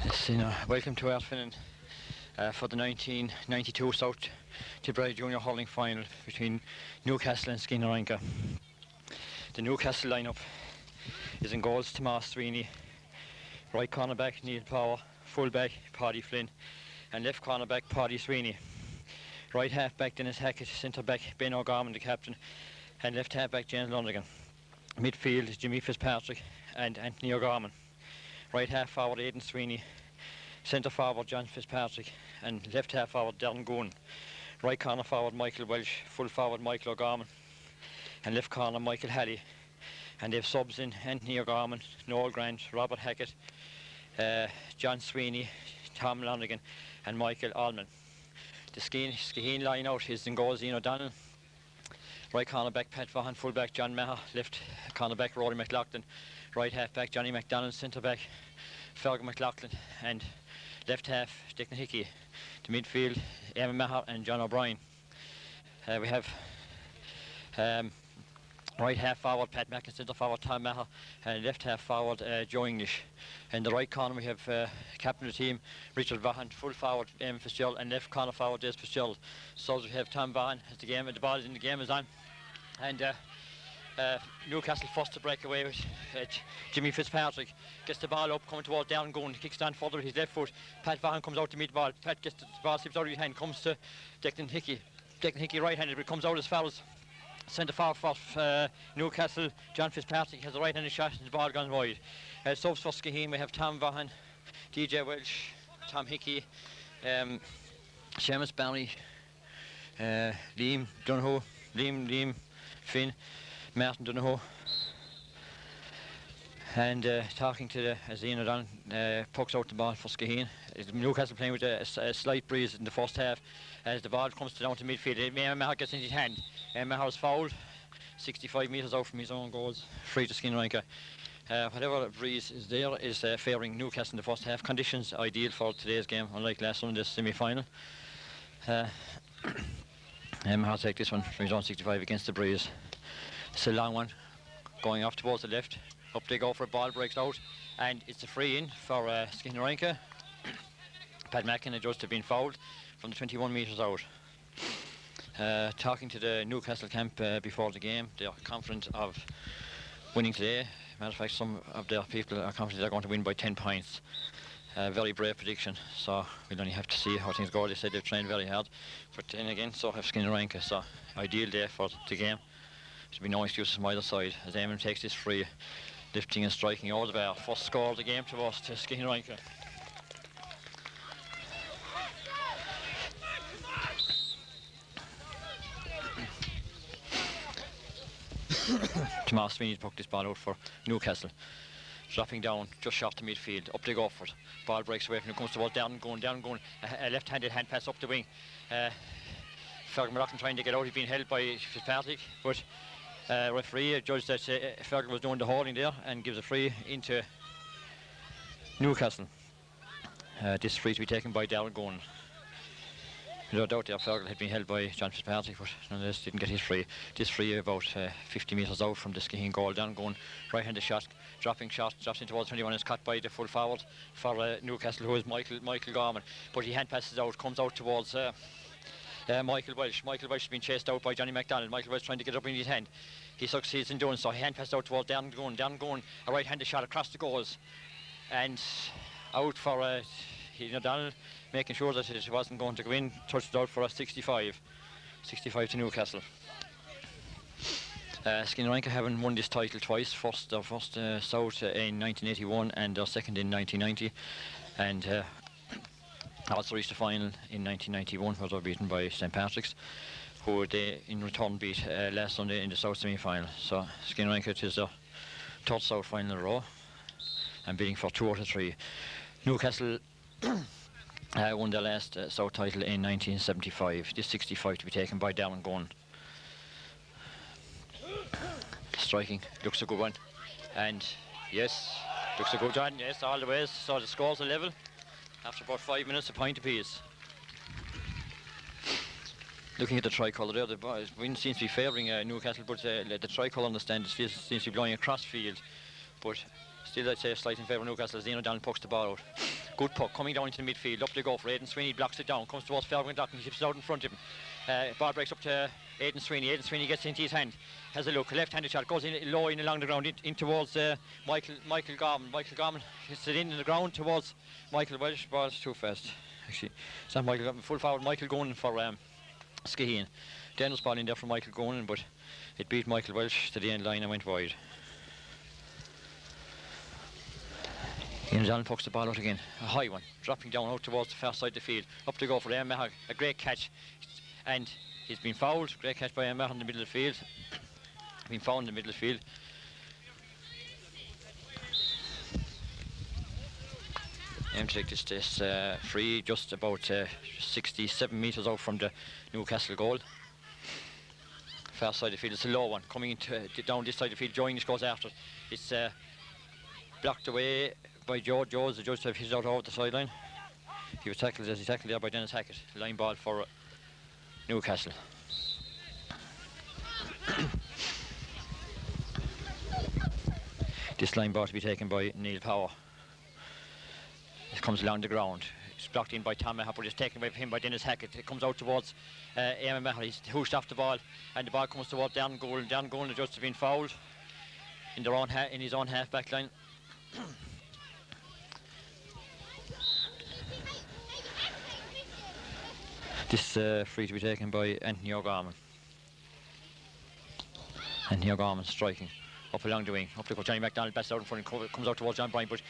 Yes, welcome to Artfinnan for the 1992 South Tipperary Junior Hurling Final between Newcastle and Skeheen. The Newcastle lineup is in goals Tomas Sweeney, right cornerback Neil Power, fullback Paddy Flynn, and left cornerback Paddy Sweeney. Right half-back Dennis Hackett, centre-back Ben O'Gorman, the captain, and left half-back James Lundigan. Midfield Jimmy Fitzpatrick and Anthony O'Gorman. Right half forward Aidan Sweeney, centre forward John Fitzpatrick, and left half forward Darren Goon. Right corner forward Michael Welsh, full forward Michael O'Gorman, and left corner Michael Halley. And they have subs in Anthony O'Gorman, Noel Grant, Robert Hackett, John Sweeney, Tom Lonigan, and Michael Allman. The Skeheen line out is in goals Ian O'Donnell, right cornerback Pat Vaughan, fullback John Maher, left cornerback Rory McLaughlin, right half-back Johnny McDonald, centre-back Fergal McLaughlin, and left half Declan Hickey. The midfield MCMAHON and John O'Brien. We have right half forward Pat Mackin, centre forward Tom Maher, and left half forward Joe English. In the right corner we have captain of the team Richard Vaughan, full forward Fitzgerald, and left corner forward Des Fitzgerald. So we have Tom Vaughan as the ball is in the game is on, and Newcastle first to break away with Jimmy Fitzpatrick gets the ball up, coming towards Darren Goon, kicks down further with his left foot. Pat Vaughan comes out to mid ball. Pat gets the ball, slips out of his hand, comes to Declan Hickey. Declan Hickey right-handed, but it comes out as fouls. Centre forward for Newcastle, John Fitzpatrick has a right-handed shot and the ball gone wide. Subs for Skeheen, we have Tom Vaughan, DJ Welsh, Tom Hickey, Seamus Barry, Liam Donohoe, Liam Finn, Martin Donohoe, and talking to as Ian O'Donnell pucks out the ball for Skeheen. Newcastle playing with a slight breeze in the first half. As the ball comes down to midfield, Maher gets in his hand. Maher is fouled, 65 metres out from his own goals, free to Skeheen. Whatever breeze is there is favouring Newcastle in the first half. Conditions ideal for today's game, unlike last Sunday's semi-final. Maher take this one from his own 65 against the breeze. It's a long one, going off towards the left. Up they go for a ball, breaks out, and it's a free in for Skeheen. Pat Mackin adjusted to being fouled from the 21 metres out. Talking to the Newcastle camp before the game, they are confident of winning today. Matter of fact, some of their people are confident they're going to win by 10 points. Very brave prediction, so we'll only have to see how things go. They said they've trained very hard, but then again, so have Skeheen. So ideal day for the game. There'll be no excuses from either side as Eamon takes this free, lifting and striking over the bar. First score of the game to us, to Skeheen. Tomas Sweeney poked this ball out for Newcastle. Dropping down, just short to midfield, up they go for it. Ball breaks away from it, comes towards Darren Goon, a left-handed hand pass up the wing. Fergal McLaughlin trying to get out, he's being held by Fitzpatrick, but referee judged that Fergal was doing the holding there and gives a free into Newcastle. This free to be taken by Darren Goon. No doubt there Fergal had been held by John Fitzpatrick, but nonetheless didn't get his free. This free about 50 metres out from the Skeheen goal. Down going right-handed shot, dropping shot, drops in towards 21, is caught by the full forward for Newcastle, who is Michael Gorman. But he hand passes out, comes out towards Michael Welsh. Michael Welsh has been chased out by Johnny McDonald. Michael Welsh trying to get up in his hand. He succeeds in doing so. He hand passes out towards Darren Goon. Darren Goon, a right-handed shot across the goals, and out for O'Donnell, making sure that it wasn't going to go in. Touched it out for a 65 to Newcastle. Skeheen having won this title twice, first South in 1981 and their second in 1990, and also reached the final in 1991 where they were beaten by St Patrick's, who they in return beat last Sunday in the South semi-final. So Skeheen is their third South final in a row and beating for 2 out of 3. Newcastle won their last South title in 1975. This 65 to be taken by Darren Goon. Striking, looks a good one. And yes, looks a good one, yes, all the ways. So the scores are level after about 5 minutes, a point apiece. Looking at the tricolour there, the wind seems to be favouring Newcastle, but the tricolour on the stand seems to be blowing across field. But still, I'd say a slight in favour of Newcastle as Ian O'Donnell pucks the ball out. Good puck coming down into the midfield. Up they go for Aidan Sweeney, blocks it down, comes towards Felwyn Loughlin, ships it out in front of him. Ball breaks up to Aidan Sweeney. Aidan Sweeney gets into his hand, has a look, a left-handed shot, goes in low in along the ground, in towards Michael Gorman. Michael Gorman hits it in the ground towards Michael Welsh. Ball's too fast. Actually, it's not Michael Gorman, full forward Michael going for Skeheen. Daniel's ball in there for Michael going, but it beat Michael Welsh to the end line and went wide. Ian Allen pucks the ball out again, a high one, dropping down out towards the far side of the field. Up to go for MCMAHON, a great catch, and he's been fouled. Great catch by MCMAHON in the middle of the field. Been fouled in the middle of the field. take this free just about 67 metres out from the Newcastle goal. Far side of the field, it's a low one, coming into down this side of the field. Joe English goes after it. It's blocked away by Joe. The judge have hit it out over the sideline. He was tackled as he tackled there by Dennis Hackett. Line ball for Newcastle. This line ball to be taken by Neil Power. It comes along the ground. It's blocked in by Tom Mahon, but it's taken away from him by Dennis Hackett. It comes out towards MCMAHON. He's hooshed off the ball, and the ball comes towards down goal. Down goal, and the judge has been fouled in their own in his own half back line. This free to be taken by Anthony O'Gorman. Anthony O'Gorman striking up along the wing. Up to Johnny MacDonald, best out in front, and comes out towards John Bryan, but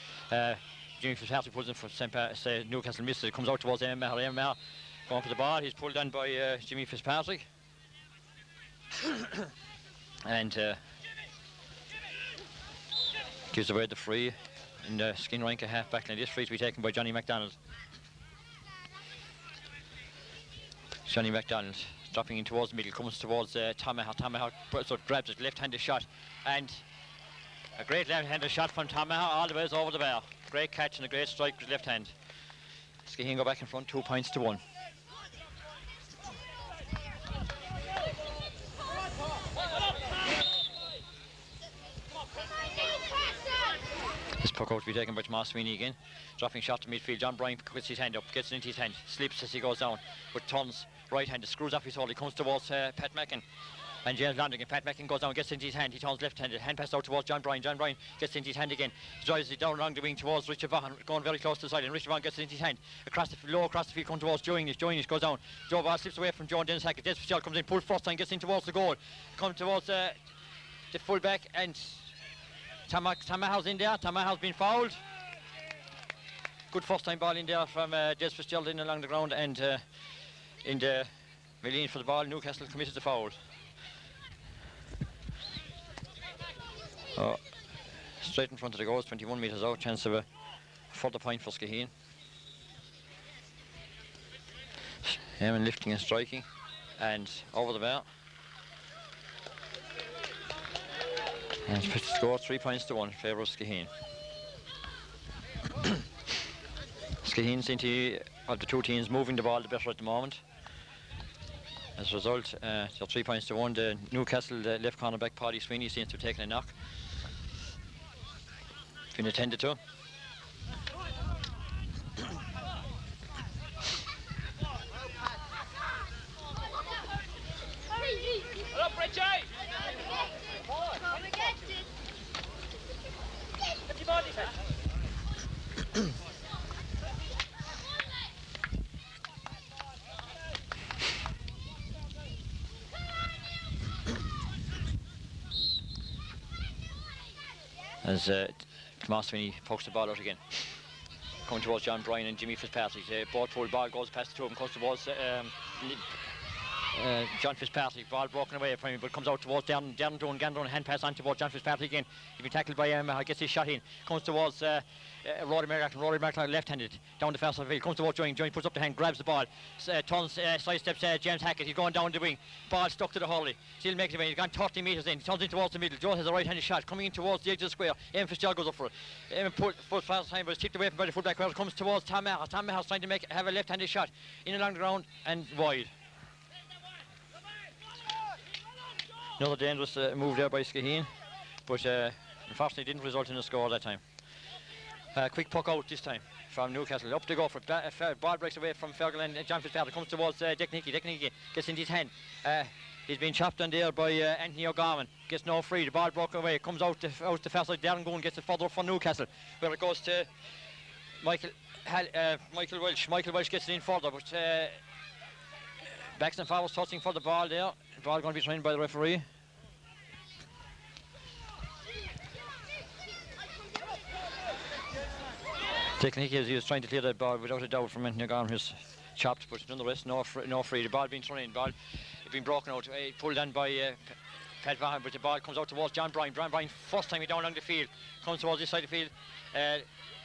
Jimmy Fitzpatrick pulls in for Newcastle misses it. Comes out towards MCMAHON. MCMAHON going for the ball. He's pulled in by Jimmy Fitzpatrick. And gives away the free in the Skeheen Ranker half back line. This free to be taken by Johnny MacDonald. Johnny MacDonald dropping in towards the middle, comes towards Tom Mahon. Tom Mahon grabs it, left-handed shot, and a great left-handed shot from Tom Mahon all the way over the bar. Great catch and a great strike with his left hand. Skeheen go back in front, 2 points to 1. This puck out to be taken by Tomas Sweeney again. Dropping shot to midfield. John Bryan puts his hand up, gets it into his hand, slips as he goes down, but turns right-handed, screws off his hold. He comes towards Pat Mackin and James Londigan. Pat Mackin goes down, gets into his hand. He turns left-handed, hand pass out towards John Bryan. John Bryan gets into his hand again. He drives it down along the wing towards Richard Vaughan, going very close to the side, and Richard Vaughan gets it into his hand. Across the field, comes towards Joe English. Joe English goes down. Joe ball slips away from Joe and Dennis Hackett. Des Fitzgerald comes in, pulls first time, gets in towards the goal. Comes towards the full-back, and Tom Mahon's in there. Tom Mahon's been fouled. Good first-time ball in there from Des Fitzgerald in along the ground, and in the million for the ball, Newcastle committed the foul. Straight in front of the goals, 21 metres out, chance of a further point for Skeheen. Eamon lifting and striking, and over the bar. And score 3 points to 1 in favour of Skeheen. Skeheen seem to have the two teams moving the ball the better at the moment. As a result, they're 3 points to 1. The Newcastle left corner back Paddy Sweeney seems to have taken a knock. Been attended to. As Tomas Sweeney pokes the ball out again. Coming towards John Bryan and Jimmy Fitzpatrick. Both full ball goes past the two of them, comes towards John Fitzpatrick. Ball broken away from him, but comes out towards Gandron, hand pass on towards John Fitzpatrick again. He's been tackled by gets his shot in. Comes towards Rory Merrick left-handed down the far side of the field. Comes towards Joey. Joey puts up the hand, grabs the ball, turns, sidesteps James Hackett. He's going down the wing. Ball stuck to the Hurling. Still makes it away. He's gone 30 metres in. He turns in towards the middle. Joe has a right-handed shot coming in towards the edge of the square. Eamon Fitzgerald goes up for it. Eamon puts fast time, but it's tipped away from by the fullback. Where it comes towards Tom Mahon. Tom Mahon's trying to have a left-handed shot in along the ground and wide. Another dangerous move there by Skeheen, but unfortunately didn't result in a score that time. Quick puck out this time from Newcastle. Up they go for it. Ball breaks away from Fergal and John Fitzpatrick. Comes towards Dick Nicky. Dick Nicky gets into his hand. He's been chopped on there by Anthony O'Gorman. Gets no free. The ball broken away. Comes out the far side. Darren Goon gets it further up for Newcastle, where it goes to Michael Welsh. Michael Welsh gets it in further, but Baxton Farr was touching for the ball there. The ball going to be signed by the referee. Technically, as he was trying to clear that ball without a doubt from Anthony O'Gorman, who's chopped, but nonetheless, no free. The ball being thrown in. Ball being broken out, pulled in by Pat Vaughan, but the ball comes out towards John Bryan. John Bryan, first time he down along the field, comes towards this side of the field.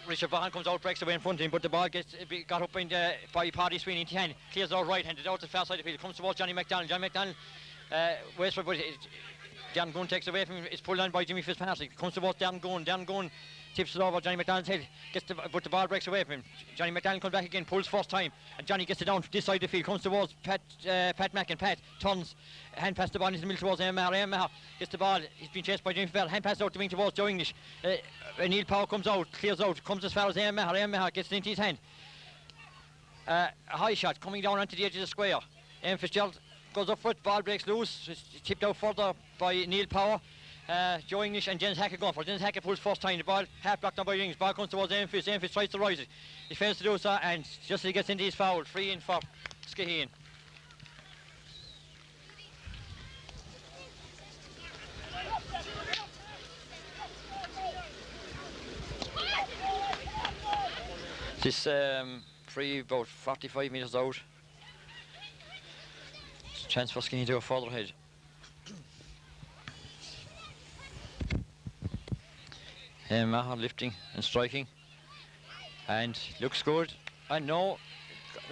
Richard Vaughan comes out, breaks away in front of him, but the ball got up by Paddy Sweeney into hand, clears out right-handed out to the far side of the field, comes towards Johnny McDonald. Johnny McDonald waits for it, but Darren Gunn takes away from him. It's pulled on by Jimmy Fitzpatrick. Comes towards Darren Gunn. Darren Gunn tips it over Johnny McDonald's head, but the ball breaks away from him. Johnny McDonald comes back again, pulls first time, and Johnny gets it down this side of the field, comes towards Pat Mackin. Pat turns, hand pass the ball into the middle towards MCMAHON. MCMAHON gets the ball, he's been chased by Jimmy Fitzpatrick, hand pass out the wing towards Joe English. Neil Power comes out, clears out, comes as far as MCMAHON. MCMAHON gets it into his hand. A high shot coming down onto the edge of the square. Fitzgerald goes up for it, ball breaks loose, it's tipped out further by Neil Power. Joe English and Jens Hackett going for it. Jens Hackett pulls first time, the ball half blocked down by English. Ball comes towards Fitz. Fitz tries to rise it. He fails to do so, and just as he gets into his foul, free in for Skeheen. This free about 45 metres out. Chance for Skeheen to go further ahead. MCMAHON lifting and striking, and looks good. And no,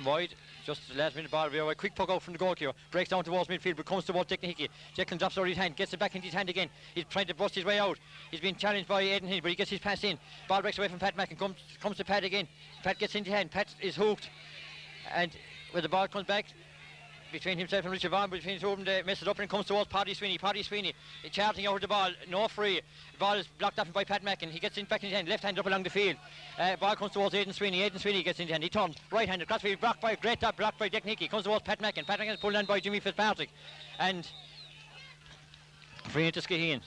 wide, just the last minute ball away. Quick puck out from the goalkeeper, breaks down towards midfield, but comes towards Dick Hickey. Declan drops over his hand, gets it back into his hand again. He's trying to bust his way out. He's been challenged by Aidan Hill, but he gets his pass in. Ball breaks away from Pat Mackin, comes to Pat again. Pat gets into hand. Pat is hooked, and when the ball comes back between himself and Richard Vaughan, between the two of them, they mess it up, and it comes towards Paddy Sweeney. Paddy Sweeney charging over the ball, no free. The ball is blocked off by Pat Mackin. He gets in back in his hand, left hand up along the field. Ball comes towards Aidan Sweeney. Aidan Sweeney gets in his hand. He turns right-handed cross field, blocked by Dick Nicky. Comes towards Pat Mackin. Pat Mackin is pulled on by Jimmy Fitzpatrick, and free into Skeheen.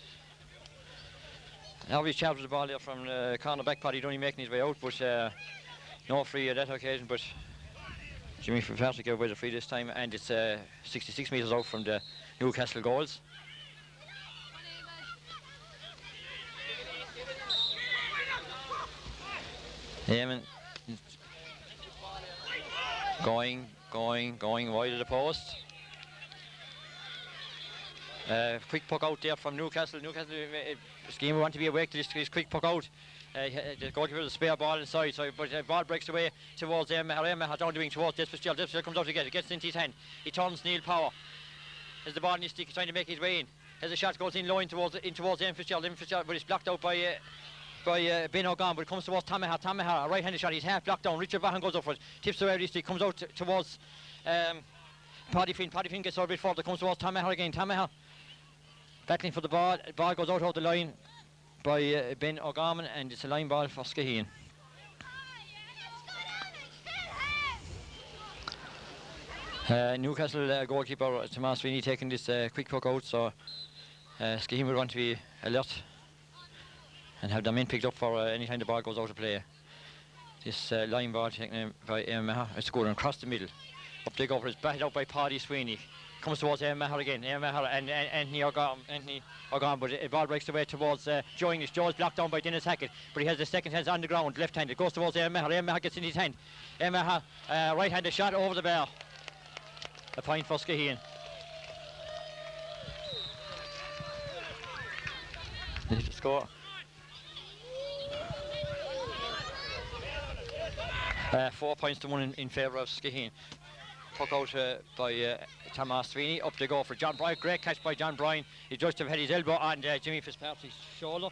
Now he's charged with the ball there from the corner back. Paddy only making his way out, but no free at that occasion. But Jimmy Fitzpatrick gave away the free this time, and it's 66 metres out from the Newcastle goals. Eamon going wide of the post. Quick puck out there from Newcastle. Skeheen want to be awake to this quick puck out. The goalkeeper has a spare ball inside, but the ball breaks away towards MCMAHON. MCMAHON down the wing towards Des Fitzgerald. Des Fitzgerald comes out again, it gets into his hand. He turns Neil Power. Has the ball in his stick, he's trying to make his way in. Has a shot, goes in low towards Fitzgerald. Fitzgerald, but it's blocked out by Ben O'Gorman, but it comes towards MCMAHON, a right-handed shot. He's half blocked down. Richard Vaughan goes up for it, tips away his stick, comes out towards Paddy Flynn. Paddy Flynn gets over a bit further, comes towards MCMAHON again. MCMAHON battling for the ball. The ball goes out the line by Ben O'Gorman, and it's a line ball for Skeheen. Newcastle goalkeeper Tomas Sweeney taking this quick puck out, so Skeheen will want to be alert and have their men picked up for any time the ball goes out of play. This line ball taken by MCMAHON, it's going across the middle. Up they go for it, it's batted out by Paddy Sweeney. Comes towards MCMAHON again, MCMAHON and Anthony O'Gorman, but the ball breaks away towards Joe English. Joe's blocked down by Dennis Hackett, but he has the second hands on the ground, left-handed, goes towards MCMAHON. MCMAHON gets in his hand. MCMAHON, right-handed shot over the bar. A point for Skeheen. Need to score. 4 points to 1 in favour of Skeheen. Puck out by Tomas Sweeney. Up they go for John Bryan. Great catch by John Bryan. He just had his elbow on Jimmy Fitzpatrick's shoulder.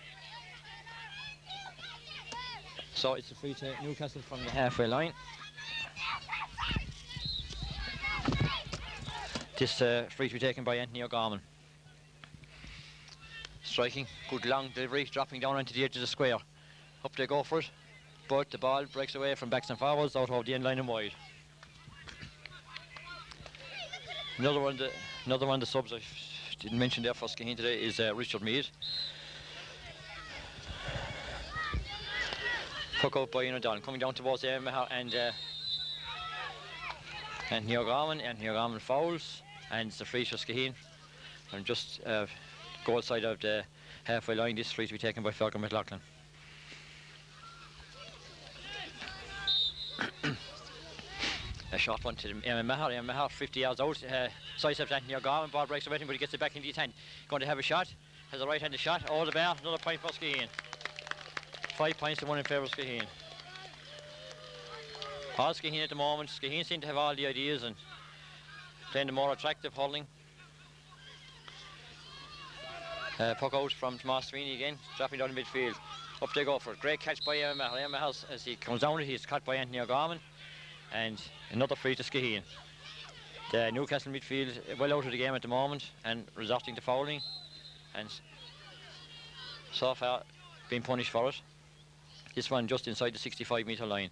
So it's a free to Newcastle from the halfway line. This free to be taken by Anthony O'Gorman. Striking, good long delivery, dropping down onto the edge of the square. Up they go for it. but the ball breaks away from backs and forwards out of the end line and wide. Another one of the subs I didn't mention there for Skeheen today is Richard Mead. Puck out by O'Donnell, coming down towards MCMAHON and Neil Garman fouls, and it's a free for Skeheen. And just goal side of the halfway line, this free to be taken by Falcon McLaughlin. A short one to MCMAHON, 50 yards out, sidesteps Anthony O'Gorman, ball breaks away from him, but he gets it back into his hand. Going to have a shot, has a right-handed shot, over the bar, another point for Skeheen. 5 points to 1 in favour of Skeheen. All Skeheen at the moment, Skeheen seem to have all the ideas and playing the more attractive hurling. Puck out from Tomas Sweeney again, dropping down the midfield. Up they go for it. Great catch by MCMAHON. As he comes down, he's caught by Anthony O'Gorman. And another free to Skeheen. The Newcastle midfield well out of the game at the moment and resorting to fouling. And so far being punished for it. This one just inside the 65-metre line.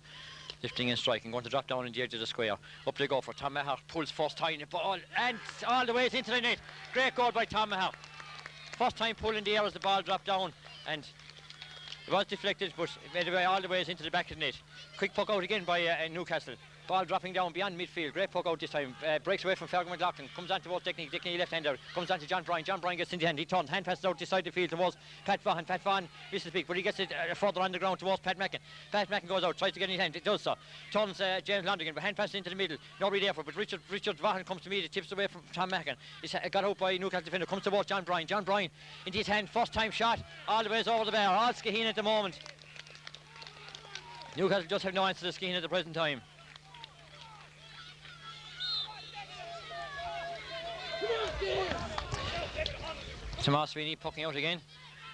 Lifting and striking, going to drop down in the edge of the square. Up they go for Tom Mahar, pulls first time the ball and all the way into the net. Great goal by Tom Mahar. First time pull in the air as the ball dropped down, and it was deflected, but it made it way all the way into the back of the net. Quick puck out again by Newcastle. Ball dropping down beyond midfield. Great puck out this time. Breaks away from Falcon McLaughlin. Comes on towards Dickney left-hander. Comes on to John Bryan. John Bryan gets in the hand. He turns. Hand passes out this side of the field towards Pat Vaughan. Pat Vaughan misses big, but he gets it further on the ground towards Pat Mackin. Pat Mackin goes out, tries to get in his hand. It does so. Turns James Londigan, but hand passes into the middle. Nobody there for it, but Richard Vaughan comes to meet it. Tips away from Tom Mackin. It's got out by Newcastle defender. Comes towards John Bryan. John Bryan into his hand. First time shot. All the way over the bar. All Skeheen at the moment. Newcastle just have no answer to Skeheen at the present time. Tomas Sweeney pucking out again.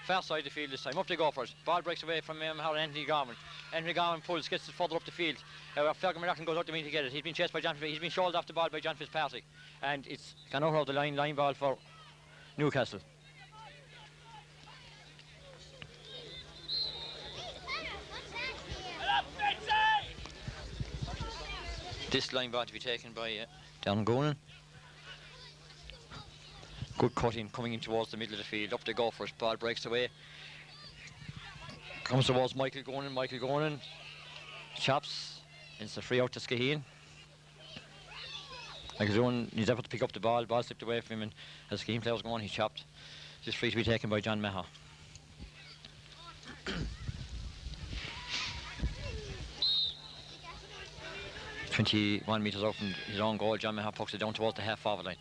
Far side of the field this time. Up they go for it. Ball breaks away from Anthony Gorman. Anthony Gorman pulls, gets it further up the field. Falcon McLaughlin goes out to mean to get it. He's been chased by John. He's been shouldered off the ball by John Fitzpatrick. And it's gone out of the line ball for Newcastle. This line ball to be taken by Darren Goonan. Good cutting coming in towards the middle of the field. Up they go for it. Ball breaks away. Comes towards Michael Goonan. Michael Goonan chops. It's a free out to Skeheen. Michael Goonan needs effort to pick up the ball. Ball slipped away from him, and as Skeheen players go on, he chopped. This free to be taken by John Maher. 21 metres out from his own goal, John Maher pucks it down towards the half-forward line.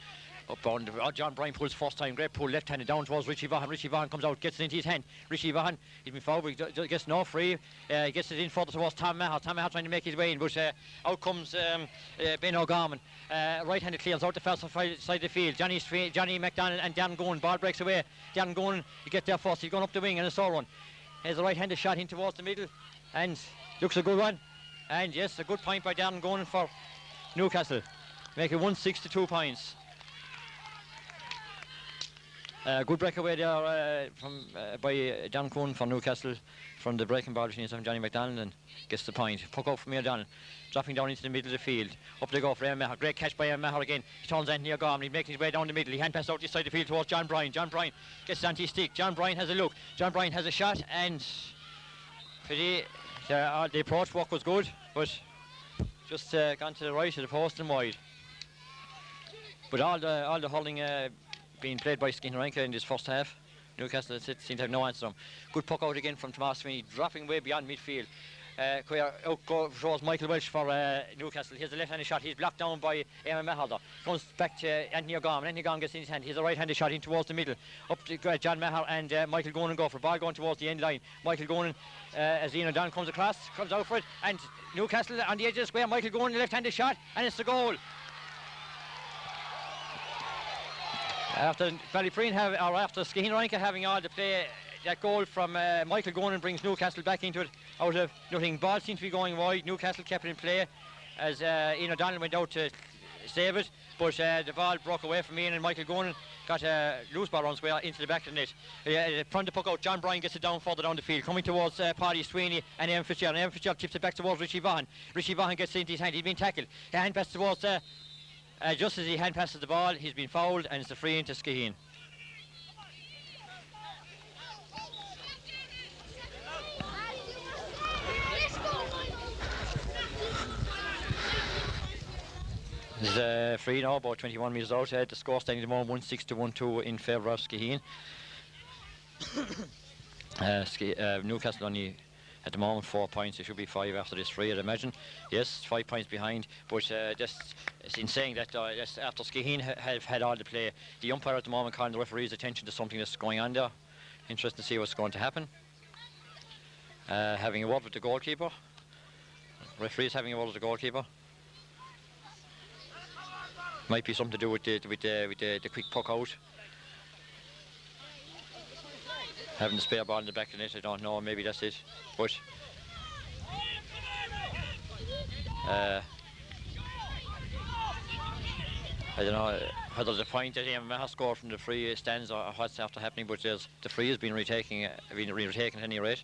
Up on John Bryan pulls first time, great pull, left-handed down towards Richie Vaughan. Richie Vaughan comes out, gets it into his hand. Richie Vaughan, he's been fouled, but he gets no free. Gets it in further towards Tom Maher. Tom Maher trying to make his way in, but out comes Ben O'Gorman. Right-handed clears out the first side of the field. Johnny McDonald and Darren Goonan. Ball breaks away. Darren Goonan, he gets there first. He's going up the wing and a slow run. Has a right-handed shot in towards the middle, and looks a good one. And yes, a good point by Darren Goonan for Newcastle. Make it 1-6 to 2 points. Good breakaway there by Darren Goonan for Newcastle from the breaking ball between Johnny McDonald, and gets the point. Puck out from O'Donnell, dropping down into the middle of the field. Up they go for MCMAHON. Great catch by MCMAHON again. He turns Anthony O'Gorman. He's making his way down the middle. He hand passes out this side of the field towards John Bryan. John Bryan gets it onto his stick. John Bryan has a look. John Bryan has a shot, and the approach work was good, but just gone to the right of the post and wide. But all the hurling being played by Skeheen in this first half. Newcastle seem to have no answer to them. Good puck out again from Tomas Sweeney, dropping way beyond midfield. Shows Michael Welsh for Newcastle. Here's a left-handed shot. He's blocked down by MCMAHON. Comes back to Anthony O'Gorman. Anthony O'Gorman gets in his hand. Here's a right-handed shot in towards the middle. Up to John Maher and Michael Goonan go for ball going towards the end line. Michael Goonan, as Ian O'Donnell comes across, comes out for it, and Newcastle on the edge of the square. Michael Goonan, left-handed shot, and it's the goal. After BALLYPOREEN after Skeheen having all the play, that goal from Michael Goonan brings Newcastle back into it out of nothing. Ball seems to be going wide. Newcastle kept it in play as Ian O'Donnell went out to save it, but the ball broke away from Ian, and Michael Goonan got a loose ball runs way into the back of the net. From the puck out, John Bryan gets it down further down the field, coming towards Paddy Sweeney and Eamon Fitzgerald. Eamon Fitzgerald tips it back towards Richie Vaughan. Richie Vaughan gets it into his hand. He's been tackled. Hand pass towards just as he hand passes the ball, he's been fouled, and it's a free into Skeheen. There's free now, about 21 metres out. The score standing at the moment 1-6 to 1-2 in favour of Skeheen. Newcastle only at the moment 4 points. It should be 5 after this free, I'd imagine. Yes, 5 points behind, but just in saying that, after Skeheen have had all the play, the umpire at the moment calling the referee's attention to something that's going on there. Interesting to see what's going to happen. Having a word with the goalkeeper. Referee's having a word with the goalkeeper. Might be something to do with the quick puck out. Having the spare ball in the back of the net, I don't know, maybe that's it. But I don't know whether the point that MCMAHON scored from the free stands or what's after happening, but the free has been retaken at any rate.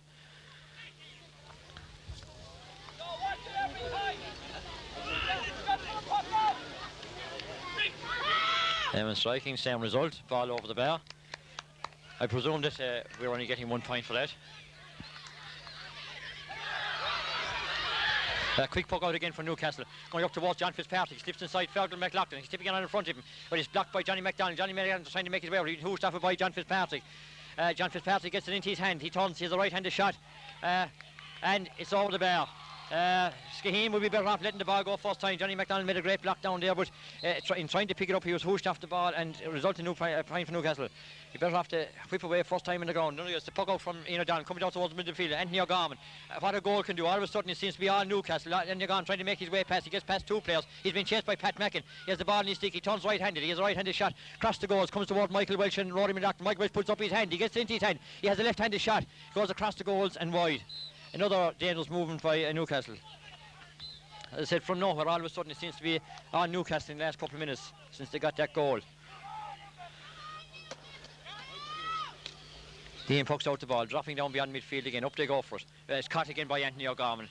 And striking, same result, ball over the bar. I presume that we're only getting 1 point for that. Quick puck out again for Newcastle. Going up towards John Fitzpatrick. Slips inside Fergal McLaughlin. He's tipping it on in front of him, but he's blocked by Johnny McDonald. Johnny McDonald is trying to make his way over. He's hoosed off it by John Fitzpatrick. John Fitzpatrick gets it into his hand. He turns. He has a right-handed shot. And it's over the bar. Skeheen would be better off letting the ball go first time. Johnny McDonald made a great block down there, but in trying to pick it up, he was hooshed off the ball, and it resulted in a point for Newcastle. He better have to whip away first time in the ground. It's the puck out from Ian O'Donnell, coming down towards the middle field. Anthony O'Gorman. What a goal can do. All of a sudden, it seems to be all Newcastle. Anthony O'Gorman trying to make his way past. He gets past 2 players. He's been chased by Pat Mackin. He has the ball in his stick. He turns right-handed. He has a right-handed shot. Across the goals. Comes towards Michael Welsh and Rory McLaughlin. Michael Welsh puts up his hand. He gets into his hand. He has a left-handed shot. Goes across the goals and wide. Another dangerous movement by Newcastle. As I said, from nowhere, all of a sudden, it seems to be on Newcastle in the last couple of minutes since they got that goal. Ian pucks out the ball, dropping down beyond midfield again. Up they go for it. It's caught again by Anthony O'Gorman.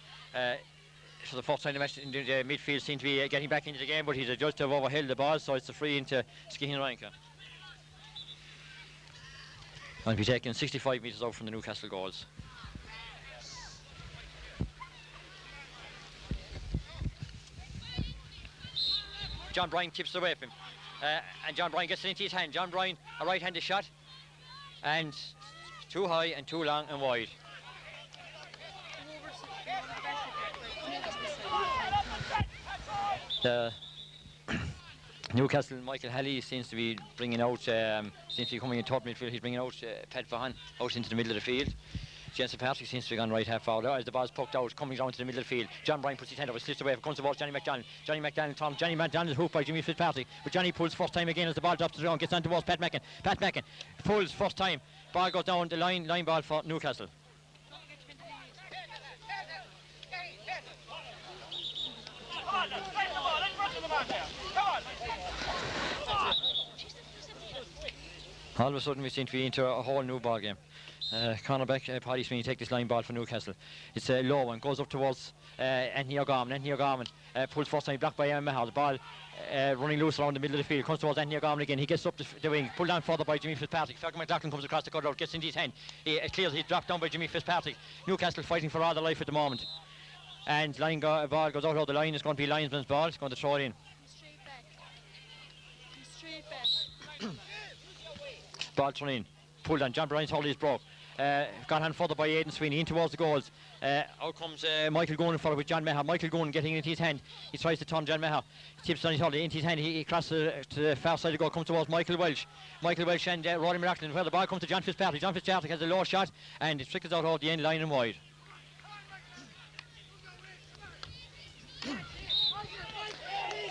For the first time the match in the midfield seems to be getting back into the game, but he's adjusted to have overheld the ball, so it's a free into Skeheen Ranka. And be taken 65 metres out from the Newcastle goals. John Bryan tips away from him, and John Bryan gets it into his hand. John Bryan, a right-handed shot, and too high and too long and wide. Newcastle, Michael Halley seems to be bringing out, seems to be coming in top midfield. He's bringing out Pat Vaughan out into the middle of the field. Jensen Patrick seems to be gone right half forward as the ball's poked out, coming down to the middle of the field. John Bryan puts his hand over, slips away, comes towards Johnny McDonald. Johnny McDonald is hooked by Jimmy Fitzpatrick, but Johnny pulls first time again as the ball drops to the ground, gets on towards Pat Mackin. Pat Mackin pulls first time, ball goes down the line ball for Newcastle. All of a sudden we seem to be into a whole new ball game. Cornerback Paddy Sweeney take this line ball for Newcastle. It's a low one, goes up towards Anthony O'Gorman. Anthony O'Gorman pulls first time, blocked by MCMAHON. The ball running loose around the middle of the field, comes towards Anthony O'Gorman again. He gets up the wing, pulled down further by Jimmy Fitzpatrick. Fergal McLaughlin comes across the cutout, gets into his hand. It clears, he's dropped down by Jimmy Fitzpatrick. Newcastle fighting for all their life at the moment. And ball goes out of the line. It's going to be linesman's ball. It's going to throw it in. Straight back. Ball thrown in. Pulled on. John Bryan's hold is broke. Got on further by Aidan Sweeney in towards the goals. Out comes Michael Goonan for it with John MCMAHON. Michael Goonan getting into his hand. He tries to turn John MCMAHON. He tips on his hold into his hand. He crosses to the far side of the goal. Comes towards Michael Welsh. Michael Welsh and Rory McLaughlin. Where the ball comes to John Fitzpatrick. John Fitzpatrick has a low shot and it trickles out over the end line and wide.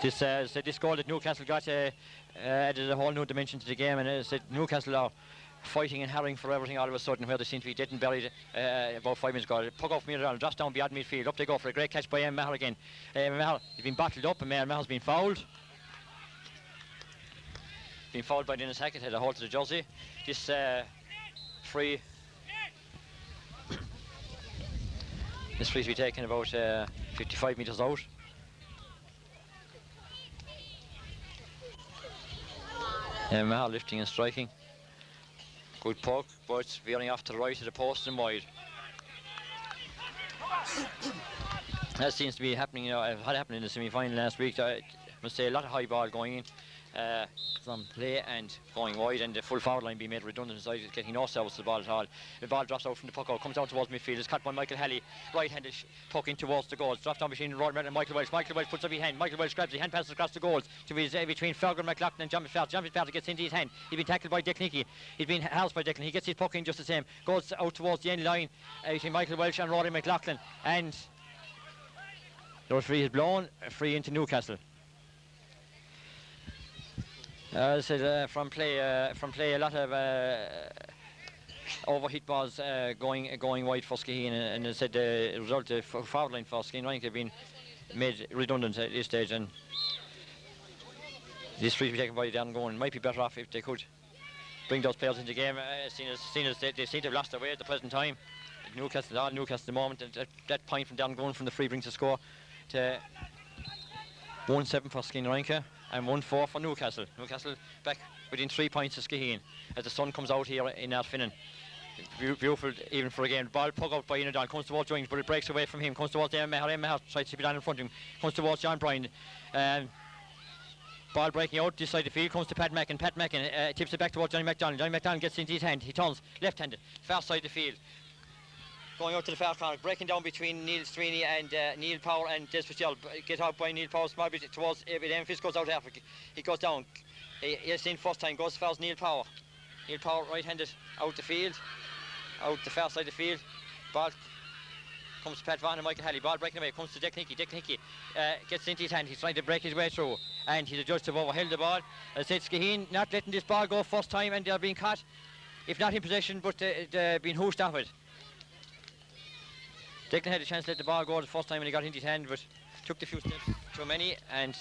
This goal that Newcastle got added a whole new dimension to the game, and Newcastle are fighting and harrying for everything all of a sudden, where they seem to be dead and buried about 5 minutes ago. Puck off Ian, drops down beyond midfield. Up they go for a great catch by MCMAHON again. MCMAHON has been bottled up and MCMAHON's been fouled. Being fouled by Dennis Hackett, had a hold to the jersey. This free. This free to be taken about 55 metres out. MCMAHON lifting and striking. Good poke, but it's veering off to the right of the post and wide. That seems to be happening, you know, had happened in the semi-final last week. I must say a lot of high ball going in from play and going wide, and the full forward line being made redundant, so he's getting no service to the ball at all. The ball drops out from the puck out, comes down towards midfield, it's caught by Michael Halley, right-handed puck in towards the goals, drops down between Rory and Michael Welch. Michael Welch puts up his hand, Michael Welch grabs the hand, passes across the goals to his, between Fergal McLaughlin and John McFarlane. John McFarlane gets into his hand, he's been tackled by Dick Nicky, he's been housed by Declan, he gets his puck in just the same, goes out towards the end line between Michael Welch and Rory McLaughlin, and the referee is blown, free into Newcastle. As I said, from play, a lot of overhit balls going wide for Skeheen, and as I said, the result of forward line for Skeheen Ryan have been made redundant at this stage, and this free to be taken by Darren Gowan. Might be better off if they could bring those players into the game, seeing as they seem to have lost their way at the present time. Newcastle at the moment, and that point from Darren Gowan from the free brings the score to 1-7 for Skeheen Ryan and 1-4 for Newcastle. Newcastle back within 3 points of Skeheen as the sun comes out here in Ardfinnan. Beautiful even for a game. Ball pug out by Inadon, comes towards Jones, but it breaks away from him, comes towards MCMAHON. MCMAHON tries to keep it on in front of him, comes towards John Bryan. Ball breaking out this side of the field, comes to Pat Mackin. Pat Mackin tips it back towards Johnny McDonald. Johnny McDonald gets into his hand, he turns left-handed, far side of the field. Going out to the far corner, breaking down between Neil Sweeney and Neil Power and Des Fitzgerald. Get out by Neil Power, small bit towards Fist goes out after. He goes down. He's seen first time, goes as far as Neil Power. Neil Power right-handed out the field, out the far side of the field. Ball comes to Pat Vaughan and Michael Halley. Ball breaking away, comes to Dick Nicky. Dick Nicky gets into his hand, he's trying to break his way through, and he's adjudged to have overheld the ball. As I said, Skeheen not letting this ball go first time, and they're being caught, if not in possession, but they're being hooshed off it. Declan had a chance to let the ball go the first time when he got into his hand, but took the few steps too many and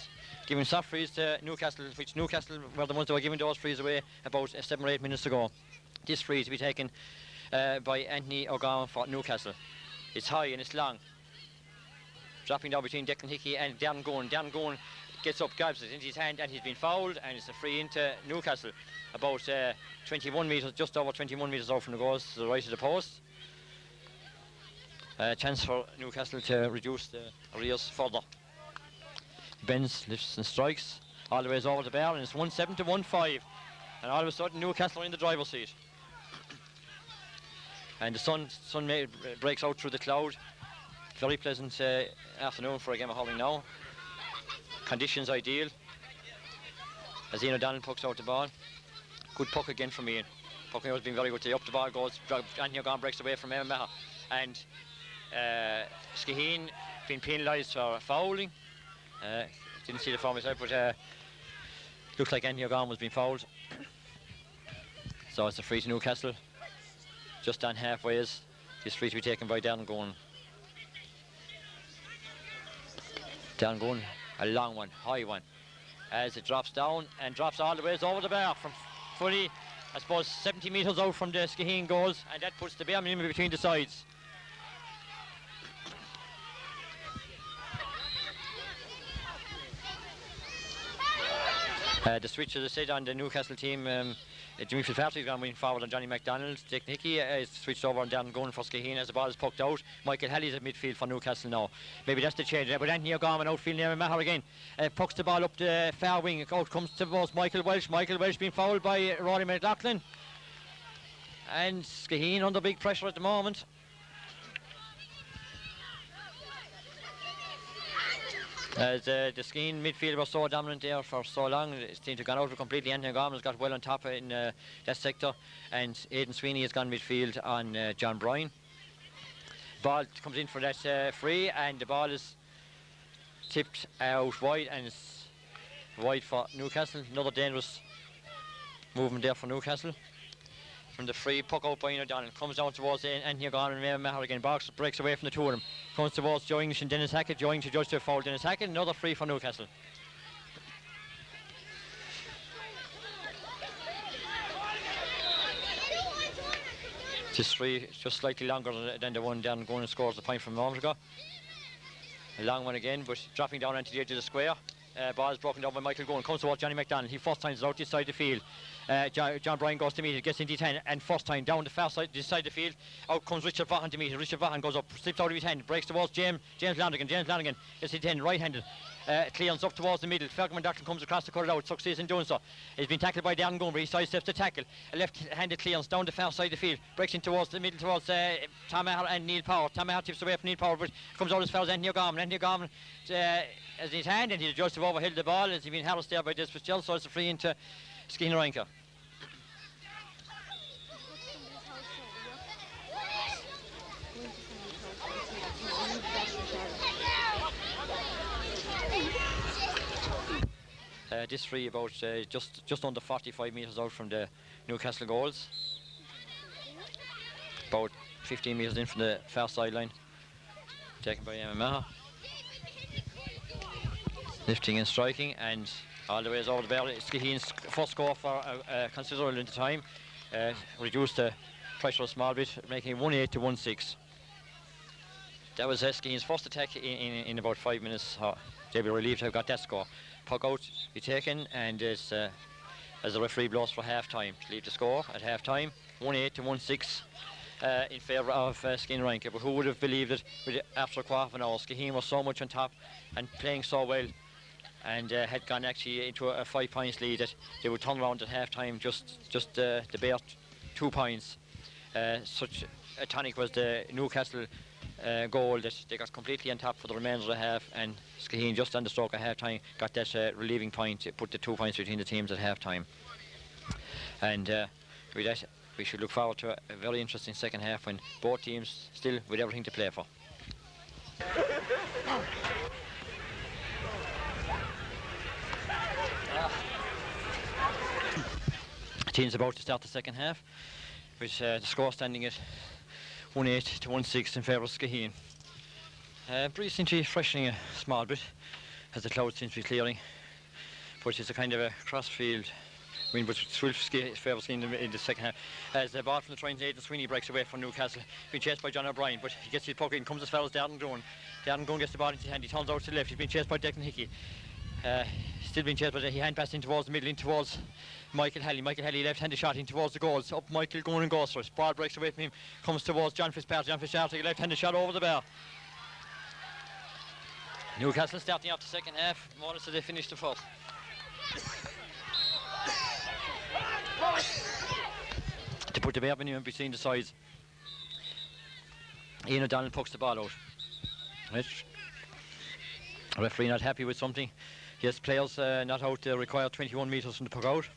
giving soft frees to Newcastle, which Newcastle were the ones that were giving those frees away about 7 or 8 minutes ago. This free to be taken by Anthony O'Gowan for Newcastle. It's high and it's long. Dropping down between Declan Hickey and Darren Gowan. Darren Gowan gets up, grabs it into his hand, and he's been fouled, and it's a free into Newcastle. About 21 metres, just over 21 metres out from the goals to the right of the post. Chance for Newcastle to reduce the arrears further. Bends, lifts and strikes all the way over the bar, and it's 1-7 to 1-5, and all of a sudden Newcastle are in the driver's seat. And the sun breaks out through the cloud. Very pleasant afternoon for a game of hurling now. Conditions ideal. As Ian O'Donnell pucks out the ball. Good puck again from Ian. Pucking out has been very good today. Up the ball goes. Anthony O'Gowan breaks away from MCMAHON. And Skeheen been penalised for fouling. Didn't see the foul myself, but looks like Anthony O'Gowan was being fouled. So it's a free to Newcastle. Just on halfways. This free to be taken by Darren Gowan. Darren Gowan, a long one, high one. As it drops down and drops all the way over the bar from fully, I suppose, 70 metres out from the Skeheen goals, and that puts the bare minimum between the sides. The switch, as I said, on the Newcastle team, Jimmy Fitzpatrick's gone wing forward on Johnny McDonald. Dick Nicky is switched over on Darren Gowan for Skeheen as the ball is poked out. Michael Halley's at midfield for Newcastle now. Maybe that's the change. But Anthony O'Gowan outfield MCMAHON again. Pucks the ball up the far wing. Out comes towards Michael Welch. Michael Welch being fouled by Rory McLaughlin. And Skeheen under big pressure at the moment. As the Skeheen midfield was so dominant there for so long, it seemed to have gone over completely. Anthony O'Gowan has got well on top in that sector, and Aidan Sweeney has gone midfield on John Bryan. Ball comes in for that free, and the ball is tipped out wide, and it's wide for Newcastle. Another dangerous movement there for Newcastle. From the free, puck out by Ian O'Donnell, comes down towards Anthony O'Gowan and MCMAHON again. Box breaks away from the two of them, comes towards Joe English and Dennis Hackett. Joe English to judge to foul Dennis Hackett. Another free for Newcastle. This three just slightly longer than the one down going and scores the point from a moment ago. A long one again, but dropping down onto the edge of the square. Ball is broken down by Michael Gowan. Comes towards Johnny McDonald. He first time is out this side of the field. John Bryan goes to meet it, gets into his hand, and first time down the far side, this side of the field. Out comes Richard Vaughan to meet it. Richard Vaughan goes up, slips out of his hand, breaks towards James Lanigan. James Lanigan gets his hand right-handed. Clearance up towards the middle. Fergus Doctor comes across to cut it out, succeeds in doing so. He's been tackled by Darren Gowan, but he sidesteps the tackle. A left-handed clearance down the far side of the field, breaks in towards the middle towards Tom Maher and Neil Power. Tom Maher tips away from Neil Power, but comes out as far as Anthony O'Gorman. Anthony O'Gorman has his hand, and he just have overheld the ball as he's been harassed there by Desperate Still, so it's a free into Skeheen Ranker. This free about just under 45 metres out from the Newcastle goals. About 15 metres in from the far sideline. Taken by MCMAHON. Lifting and striking, and all the way over the bar. Skeheen's first score for a considerable length of time. Reduced the pressure a small bit, making it 1-8 to 1-6. That was Skeheen's first attack in about 5 minutes. They'll be relieved to have got that score. Puck out be taken, and as the referee blows for half time to leave the score at half time, 1-8 to 1-6 in favour of Skeheen Ranker. But who would have believed it after a quarter of an hour? Skeheen was so much on top and playing so well, and had gone actually into a 5 points lead that they would turn around at half time just the bare 2 points. Such a tonic was the Newcastle goal that they got completely on top for the remainder of the half, and Skeheen just on the stroke at half time got that relieving point. It put the 2 points between the teams at half time, and with that we should look forward to a very interesting second half when both teams still with everything to play for. Teams about to start the second half with the score standing at 1-8 to 1-6 in favour of Skeheen. Breeze seems to be freshening a small bit as the clouds seem to be clearing, but it's a kind of a cross-field wind, but it will favour Skeheen in the second half. As the ball from the trying Aidan Sweeney breaks away from Newcastle, being chased by John O'Brien, but he gets his puck in, comes as far as Darren Gowan. Darren Gowan gets the ball into his hand, he turns out to the left, he's been chased by Declan Hickey. Still being chased, but he hand passed in towards the middle, in towards Michael Halley. Michael Halley left-handed shot in towards the goals. Up Michael Gowan and goes for it. Ball breaks away from him, comes towards John Fitzpatrick. John Fitzpatrick, left-handed shot over the bar. Newcastle starting off the second half, more or less as they finished the first. To put the bare minimum between the sides, Ian O'Donnell pucks the ball out. Right. Referee not happy with something. Yes, players not out there require 21 metres from the puck out.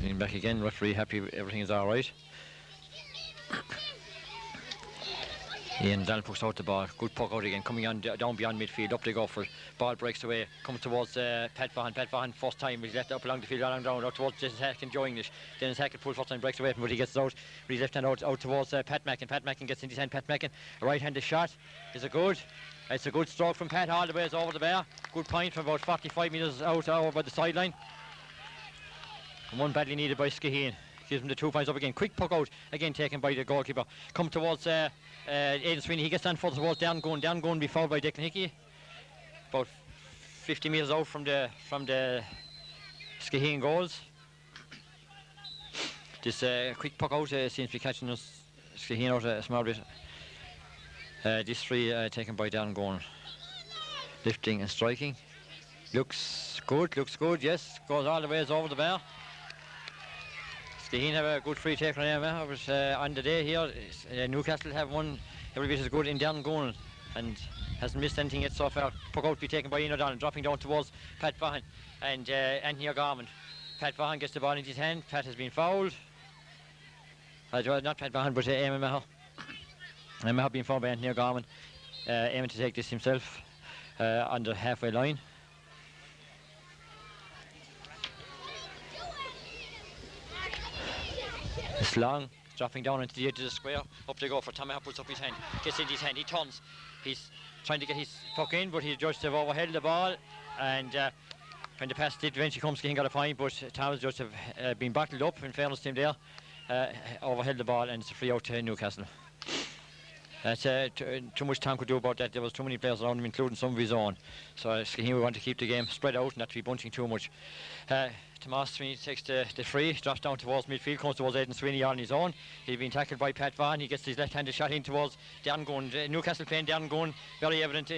Leaning back again, referee happy, everything is all right. Ian Dallin puts out the ball, good puck out again, coming on down beyond midfield, up they go for it. Ball breaks away, comes towards Pat Vaughan. Pat Vaughan first time, he's left up along the field, along down, out towards Dennis Hack enjoying it. Dennis Hack pulls first time, breaks away from him, but he gets it out, with his left hand out towards Pat Mackin. Pat Mackin gets in his hand, Pat Mackin, a right-handed shot, is it good? It's a good stroke from Pat, all the way over the bar. Good point from about 45 metres out over by the sideline. And one badly needed by Skeheen. Gives him the 2 points up again. Quick puck out, again taken by the goalkeeper. Come towards Aidan Sweeney. He gets down further towards Darren Gowan. Darren Gowan be fouled by Declan Hickey. About 50 metres out from the Skeheen goals. This quick puck out seems to be catching us Skeheen out a small bit. This free taken by Darren Gowan. Lifting and striking. Looks good, yes. Goes all the way over the bar. Skeheen have a good free take on MCMAHON, but on the day here, Newcastle have one every bit as good in Darren Gowan and hasn't missed anything yet so far. Puck out to be taken by Ian O'Donnell, dropping down towards Pat Vaughan and Anthony O'Gorman. Pat Vaughan gets the ball in his hand. Pat has been fouled. Not Pat Vaughan, but MCMAHON. MCMAHON being fouled by Anthony O'Gorman, aiming to take this himself on the halfway line. It's long, dropping down into the edge of the square. Up they go for Tommy. Puts up his hand, gets into his hand, he turns. He's trying to get his puck in, but he's judged to have overheld the ball. And when the pass did eventually come, Skeheen got a point, but Thomas just have been battled up, in fairness to him there. Overheld the ball, and it's a free out to Newcastle. That's too much Tom could do about that. There was too many players around him, including some of his own. So Skeheen, we want to keep the game spread out, not to be bunching too much. Tomas Sweeney takes the free, drops down towards midfield, comes towards Aidan Sweeney on his own. He's been tackled by Pat Vaughan. He gets his left-handed shot in towards Darren Gunn. Newcastle playing Darren Gunn, very evident.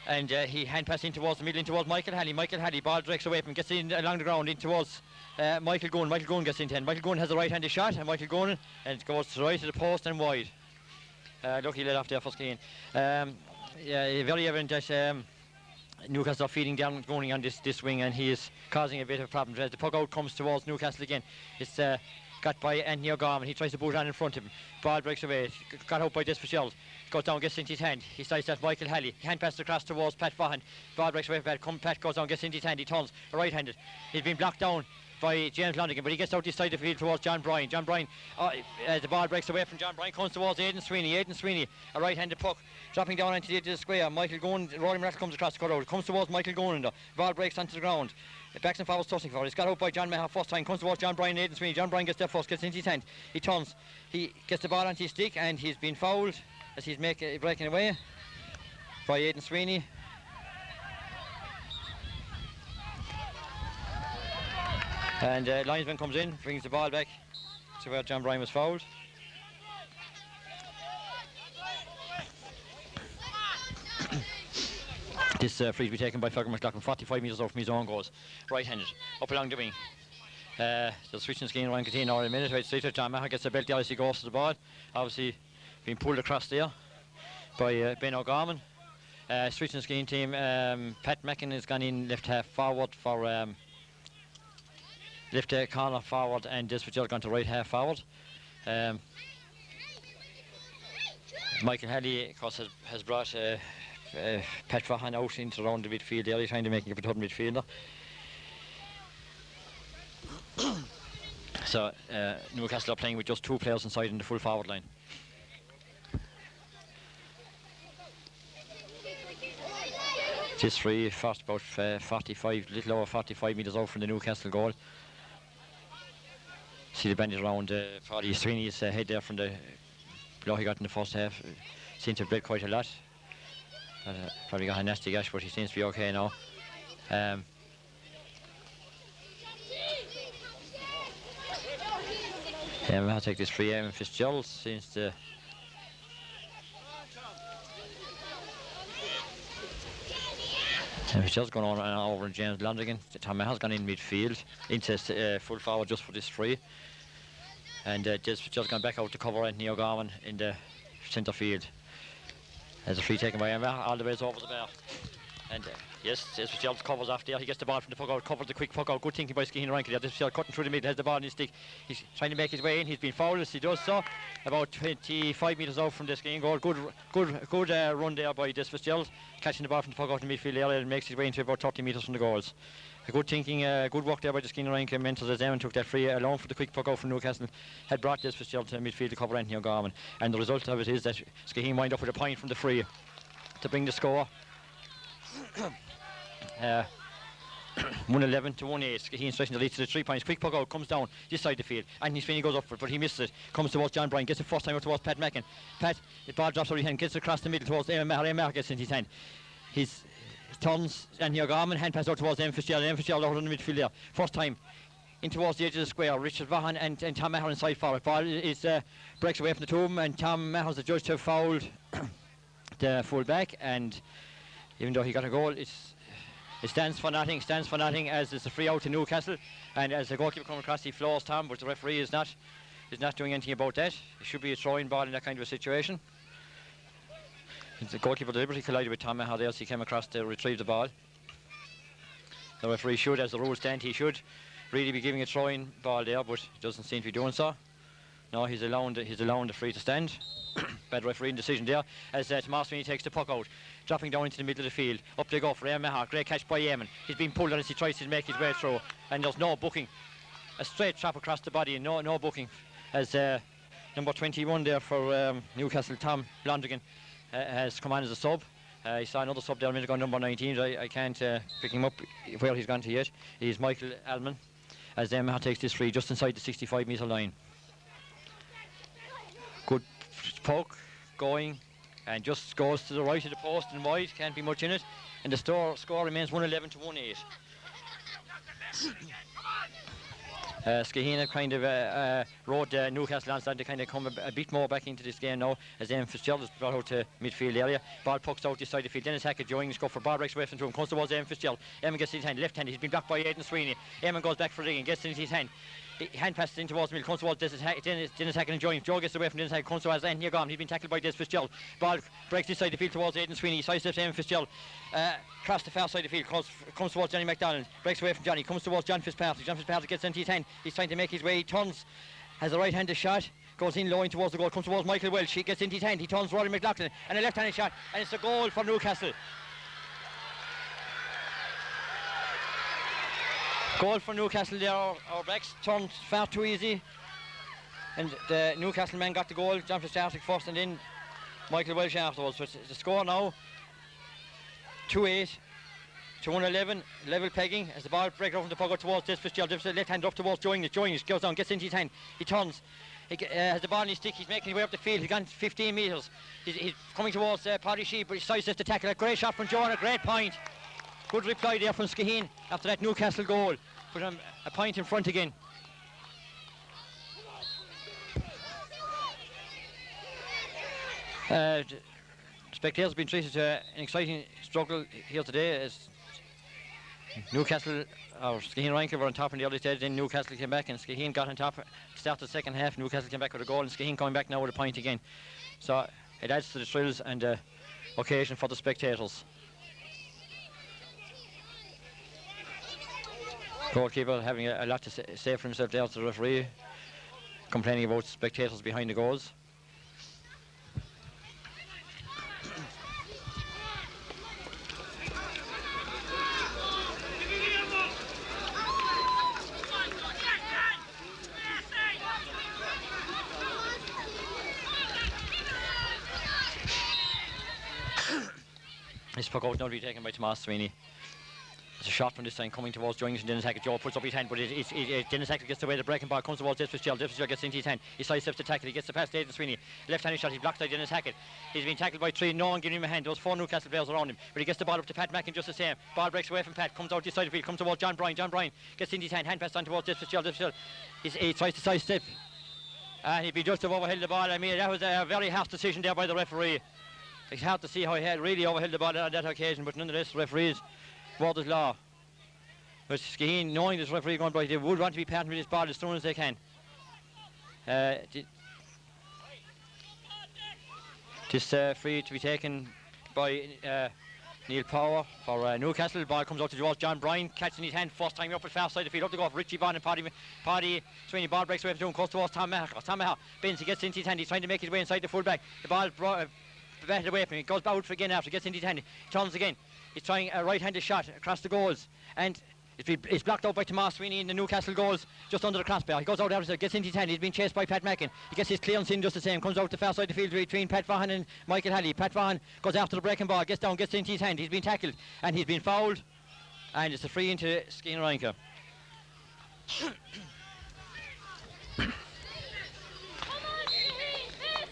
And he hand pass in towards the middle, in towards Michael Halley. Michael Halley, ball directs away from him, gets in along the ground, in towards Michael Gunn. Michael Gunn gets into him. Michael Gunn has a right-handed shot, and Michael Gunn and goes to the right of the post and wide. Lucky let off there for Skeheen. Yeah, very evident that Newcastle are feeding down going on this wing, and he is causing a bit of a problem. As the puck out comes towards Newcastle again, it's got by Anthony O'Gorman. He tries to boot on in front of him. Ball breaks away. Got out by Des Fitzgerald. Goes down, gets into his hand. He starts at Michael Halley. Hand passes across towards Pat Vaughan. Ball breaks away. Pat goes down, gets into his hand. He turns right-handed. He's been blocked down by James Londigan, but he gets out this side of the field towards John Bryan. John Bryan, the ball breaks away from John Bryan, comes towards Aidan Sweeney. Aidan Sweeney, a right-handed puck, dropping down into the edge of the square. Michael Gunn, Rory Murrell comes across the cutout. Comes towards Michael Gunn, the ball breaks onto the ground. Backs and forwards, tossing forward. It's got out by John Mahon first time, comes towards John Bryan, Aidan Sweeney. John Bryan gets there first, gets into his hand. He turns, he gets the ball onto his stick, and he's been fouled as he's breaking away by Aidan Sweeney. And linesman comes in, brings the ball back to where John Bryan was fouled. This free to be taken by Fergus McLaughlin, 45 metres out from his own goals, right-handed, up along the wing. The switching Skeheen Ryan Catine now in a minute. Right straight to John Mahon, gets the belt there as he goes to the ball. Obviously being pulled across there by Ben O'Gorman. Switching Skeheen team, Pat Mackin has gone in left half forward for left corner forward, and Des Fitzgerald gone to right half forward. Michael Halley, of course, has brought Pat Vaughan out into around the midfield there. He's trying to make him a third midfielder. So Newcastle are playing with just two players inside in the full forward line. This free, first about 45, little over 45 metres out from the Newcastle goal. See the bandit around probably Sweeney's head there from the blow he got in the first half. Seems to have bled quite a lot. Probably got a nasty gash, but he seems to be okay now. I'll take this free. Fitzgerald seems to. Fitzgerald's gone on and over, and James Londigan. Tom has gone in midfield into full forward just for this free. And Des Fitzgerald's gone back out to cover Anthony O'Gorman in the centre field. There's a free taken by Emma, all the way over the bar. And yes, Des Fitzgerald covers off there. He gets the ball from the puck out, covers the quick puck out. Good thinking by Skeheen Ryan there. Des Fitzgerald cutting through the middle, has the ball in his stick. He's trying to make his way in. He's been fouled as he does so. About 25 metres out from the Skeheen goal. Good run there by Des Fitzgerald, catching the ball from the puck out in the midfield area, and makes his way into about 30 metres from the goals. Good thinking, good work there by the Skeheen Ryan. Came into the zone and took that free alone for the quick puck out from Newcastle. Had brought Des Fitzgerald to midfield to cover Anthony O'Gorman. And the result of it is that Skeheen wind up with a point from the free to bring the score 111 to 1-8. Skeheen stretching the lead to the 3 points. Quick puck out, comes down this side of the field. Anthony Sweeney goes up for it, but he misses it. Comes towards John Bryan, gets it first time out towards Pat Mackin. Pat, the ball drops out of his hand, gets it across the middle towards MCMAHON, gets in his hand. He's turns Anthony O'Gorman, hand pass out towards Fitzgerald. Fitzgerald out on the midfield there. First time in towards the edge of the square. Richard Vaughan and Tom Mahon inside forward. Ball is breaks away from the two of them, and Tom Mahon's the judge to have fouled the full back, and even though he got a goal, it stands for nothing, as it's a free out to Newcastle, and as the goalkeeper comes across, he floors Tom, but the referee is not doing anything about that. It should be a throwing ball in that kind of a situation. The goalkeeper deliberately collided with Tom Mahon there as he came across to retrieve the ball. The referee should, as the rules stand, he should really be giving a throwing ball there, but he doesn't seem to be doing so. No, he's allowing the free to stand. Bad refereeing decision there as Tomas Sweeney takes the puck out, dropping down into the middle of the field. Up they go for MCMAHON. Great catch by Eamon. He's been pulled on as he tries to make his way through, and there's no booking. a straight trap across the body, and no booking, as number 21 there for Newcastle, Tom Blondrigan, has come on as a sub. I saw another sub there a minute ago, number 19. I can't pick him up where he's gone to yet. He's Michael Alman, as MCMAHON takes this free just inside the 65-metre line. Good poke going, and just goes to the right of the post and wide. Can't be much in it, and the score remains 111 to 1-8. Skeheen have kind of rode Newcastle on side to kind of come a bit more back into this game now, as Fitzgerald is brought out to midfield area. Ball pucks out this side of the field. Dennis Hackett joining the score for ball breaks away from him. Comes towards Fitzgerald. Eamon gets in his hand, left hand. He's been blocked by Aidan Sweeney. Eamon goes back for it again, gets in his hand. Hand passes in towards the middle, comes towards Dennis Hackett and joins. Joe gets away from Dennis Hackett, comes towards and here gone. He's been tackled by Des Fitzgerald. Ball breaks this side of the field towards Aidan Sweeney. Sidesteps Eamon Fitzgerald. Across the far side of the field, comes towards Johnny McDonald. Breaks away from Johnny, comes towards John Fitzpatrick. John Fitzpatrick gets into his hand. He's trying to make his way. He turns, has a right-handed shot. Goes in low in towards the goal, comes towards Michael Welsh. He gets into his hand. He turns Rory McLaughlin and a left-handed shot. And it's a goal for Newcastle. Goal for Newcastle there. Our backs turned far too easy, and the Newcastle man got the goal. John Fitzpatrick first, and then Michael Welsh afterwards. So it's the score now 2-8 to 111. Level pegging as the ball breaks over the puck out towards Des Fitzgerald. Left hand up towards Joying goes down, gets into his hand. He turns. He has the ball in his stick. He's making his way up the field. He's gone 15 metres. He's coming towards Paddy Sheep, but he sidesteps the tackle. A great shot from Joe and a great point. Good reply there from Skeheen after that Newcastle goal. Put him a point in front again. Spectators have been treated to an exciting struggle here today, as Newcastle, or Skeheen Rangers were on top in the early stage, then Newcastle came back and Skeheen got on top. Started the second half, Newcastle came back with a goal and Skeheen coming back now with a point again. So it adds to the thrills and occasion for the spectators. Goalkeeper having a lot to say for himself there to the referee, complaining about spectators behind the goals. This puck out now to be taken by Tomas Sweeney. It's a shot from this time coming towards Joyington. Dennis Hackett. Joe puts up his hand, but Dennis Hackett gets away. The breaking ball comes towards Des Fitzgerald. Des Fitzgerald gets into his hand. He sidesteps the tackle. He gets the pass to Aidan Sweeney. Left-handed shot. He's blocked by Dennis Hackett. He's been tackled by three. No one giving him a hand. There was 4 Newcastle players around him, but he gets the ball up to Pat Mackin just the same. Ball breaks away from Pat. Comes out this side of the field. Comes towards John Bryan. John Bryan gets into his hand. Hand pass on towards Des Fitzgerald. Des Fitzgerald. He tries to sidestep, and he just have overheld the ball. I mean, that was a very harsh decision there by the referee. It's hard to see how he had really overheld the ball on that occasion, but nonetheless, referees word is law. But Skeheen, knowing this referee going by, they would want to be parting with this ball as soon as they can. This free to be taken by Neil Power for Newcastle. The ball comes out towards John Bryan, catching his hand, first time up at far side of the field, up to go for Richie Bond and Paddy Sweeney. Ball breaks away from him, goes towards Tom Maher. Tom Maher bends, he gets into his hand, he's trying to make his way inside the full back. The ball batted away from him, he goes out for again after, gets into his hand, he turns again. He's trying a right-handed shot across the goals, and it's blocked out by Tomas Sweeney in the Newcastle goals, just under the crossbar. He goes out after, gets into his hand, he's been chased by Pat Mackin. He gets his clearance in just the same, comes out the far side of the field between Pat Vaughan and Michael Halley. Pat Vaughan goes after the breaking ball, gets down, gets into his hand, he's been tackled, and he's been fouled, and it's a free into Skeheen Rangers.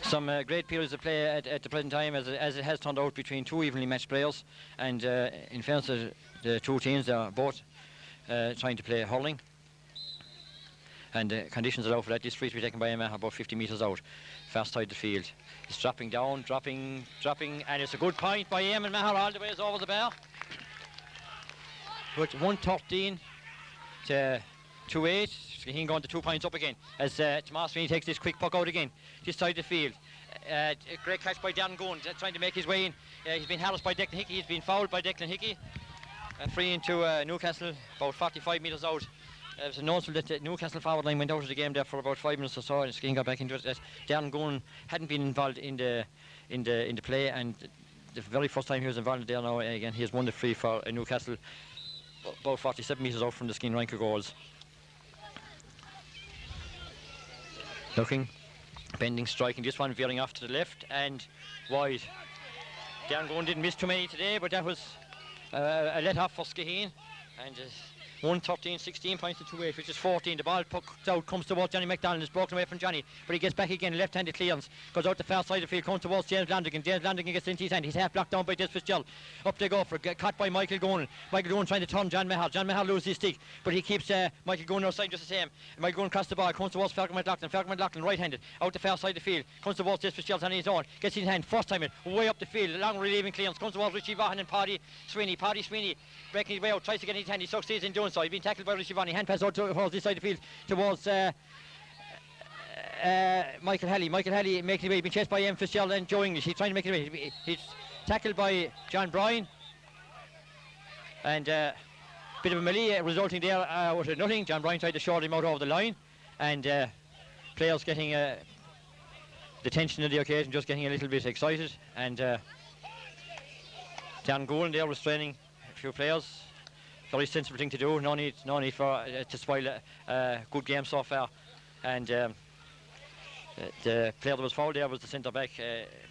Some great periods of play at the present time, as it has turned out, between two evenly matched players, and in fairness to the two teams, they are both trying to play hurling, and the conditions allow for that. This free to be taken by MCMAHON about 50 metres out, far side of the field. It's dropping down, dropping, and it's a good point by MCMAHON all the way over the bar. But 113 to 2-8. Skeheen going to 2 points up again as Tomas Sweeney takes this quick puck out again, this side of the field. A great catch by Darren Goon, trying to make his way in. He's been harassed by Declan Hickey, he's been fouled by Declan Hickey. Free into Newcastle, about 45 metres out. It was noticeable that the Newcastle forward line went out of the game there for about 5 minutes or so, and Skeheen got back into it. Darren Goon hadn't been involved in the play, and the very first time he was involved there now, again, he has won the free for Newcastle, about 47 metres out from the Skeheen Rangers goals. Looking, bending, striking. This one veering off to the left and wide. Darren Gowan didn't miss too many today, but that was a let off for Skeheen. And 113, 16 points to 2-8, which is 14. The ball pucks out, comes towards Johnny McDonald. It's broken away from Johnny, but he gets back again. Left-handed clearance, goes out the far side of the field, comes towards James Landigan. James Landigan gets into his hand. He's half blocked down by Des Fitzgerald. Up they go for caught by Michael Gowan. Michael Gowan trying to turn John Mahal. John Mahal loses his stick, but he keeps Michael Gowan outside just the same. Michael Gowan crosses the ball, comes towards Falcon McLaughlin. Falcon McLaughlin right-handed, out the far side of the field, comes towards Des Fitzgerald on his own. Gets in his hand, first time it, way up the field. Long relieving clearance, comes towards Richie Vaughan and Paddy Sweeney. Paddy Sweeney breaking his way out, tries to get in his hand. He succeeds in doing so. He's been tackled by Richie Vaughan. Hand pass out towards this side of the field towards Michael Halley. Michael Halley making it away. He's been chased by M. Fitzgerald and Joe English. He's trying to make it away. He's tackled by John Bryan. And bit of a melee resulting there with nothing. John Bryan tried to short him out over the line. And players getting the tension of the occasion, just getting a little bit excited. And Dan Gowan there restraining a few players. Very sensible thing to do. No need for to spoil a good game so far. And the player that was fouled there was the centre back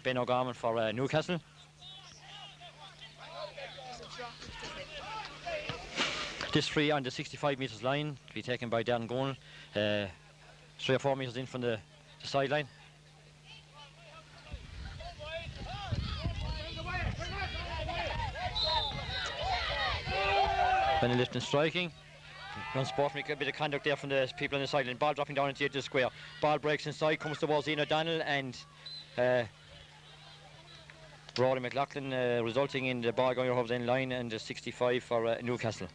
Ben O'Gorman for Newcastle. This free on the 65 metres line to be taken by Dan Gowan, 3 or 4 metres in from the sideline. Benny lifting, striking. Unsportsmanlike, a bit of conduct there from the people on the sideline. Ball dropping down into the edge of the square. Ball breaks inside, comes towards Ian O'Donnell and Rory McLaughlin, resulting in the ball going over the end line and the 65 for Newcastle.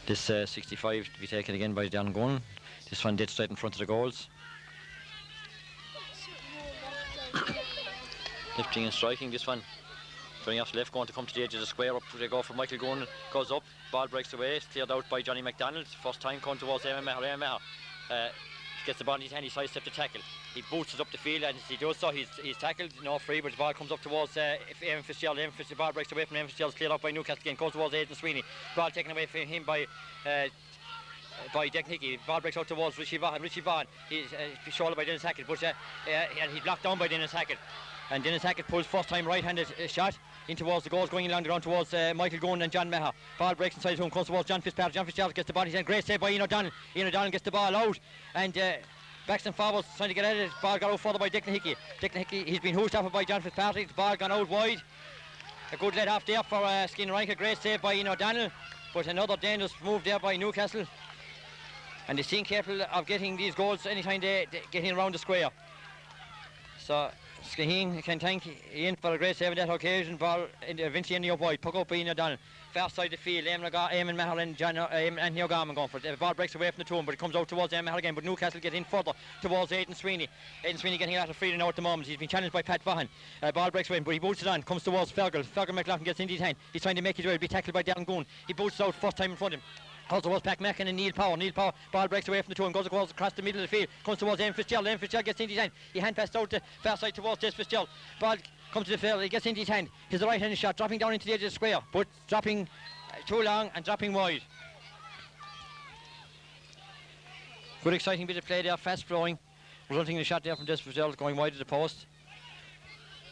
This 65 to be taken again by Dan Gowan. This one dead straight in front of the goals. Lifting and striking, this one going off the left, going to come to the edge of the square. Up they go for Michael Gowan, goes up, ball breaks away, it's cleared out by Johnny McDonald. First time coming towards MCMAHON. Gets the ball in his hand, he sidesteps the tackle. He boots it up the field, and as he does so, he's tackled, no free, but the ball comes up towards Eamon Fitzgerald. The ball breaks away from Eamon Fitzgerald, cleared out by Newcastle again, goes towards Aidan Sweeney. Ball taken away from him by Declan Hickey. Ball breaks out towards Richie Vaughan. Richie Vaughan, he's shouldered by Dennis Hackett, but and he's blocked down by Dennis Hackett. And Dennis Hackett pulls first time right-handed shot in towards the goals, going along the ground towards Michael Gowan and John Maher. Ball breaks inside his own, comes towards John Fitzgerald. John Fitzgerald gets the ball, he's in great save by Ian O'Donnell. Ian O'Donnell gets the ball out and backs and forwards, trying to get at it. Ball got out further by Declan Hickey. Declan Hickey, he's been hoosed off by John Fitzpatrick. The ball gone out wide. A good let off there for Skeheen Ranker. Great save by Ian O'Donnell, but another dangerous move there by Newcastle. And they seem capable of getting these goals anytime they get in around the square. So Skeheen can thank Ian for a great save on that occasion. Ball eventually ending up wide. Puck up by Ian O'Donnell. Far side of the field. Eamon Mahal and Anthony O'Gorman going for it. The ball breaks away from the two, but it comes out towards Eamon Mahal again. But Newcastle get in further towards Aidan Sweeney. Aidan Sweeney getting a lot of freedom now at the moment. He's been challenged by Pat Vaughan. Ball breaks away, but he boots it on. Comes towards Fergal. Fergal McLaughlin gets into his hand. He's trying to make it away. Be tackled by Darren Gowan. He boots it out first time in front of him. Also was Pat Mackin and Neil Power. Neil Power, ball breaks away from the two and goes across the middle of the field. Comes towards Eamon Fitzgerald. Eamon Fitzgerald gets into his hand. He hand passed out the far side towards Des Fitzgerald. Ball comes to the field. He gets into his hand. His right-handed shot, dropping down into the edge of the square, but dropping too long and dropping wide. Good exciting bit of play there, fast flowing, resulting in a shot there from Des Fitzgerald going wide of the post.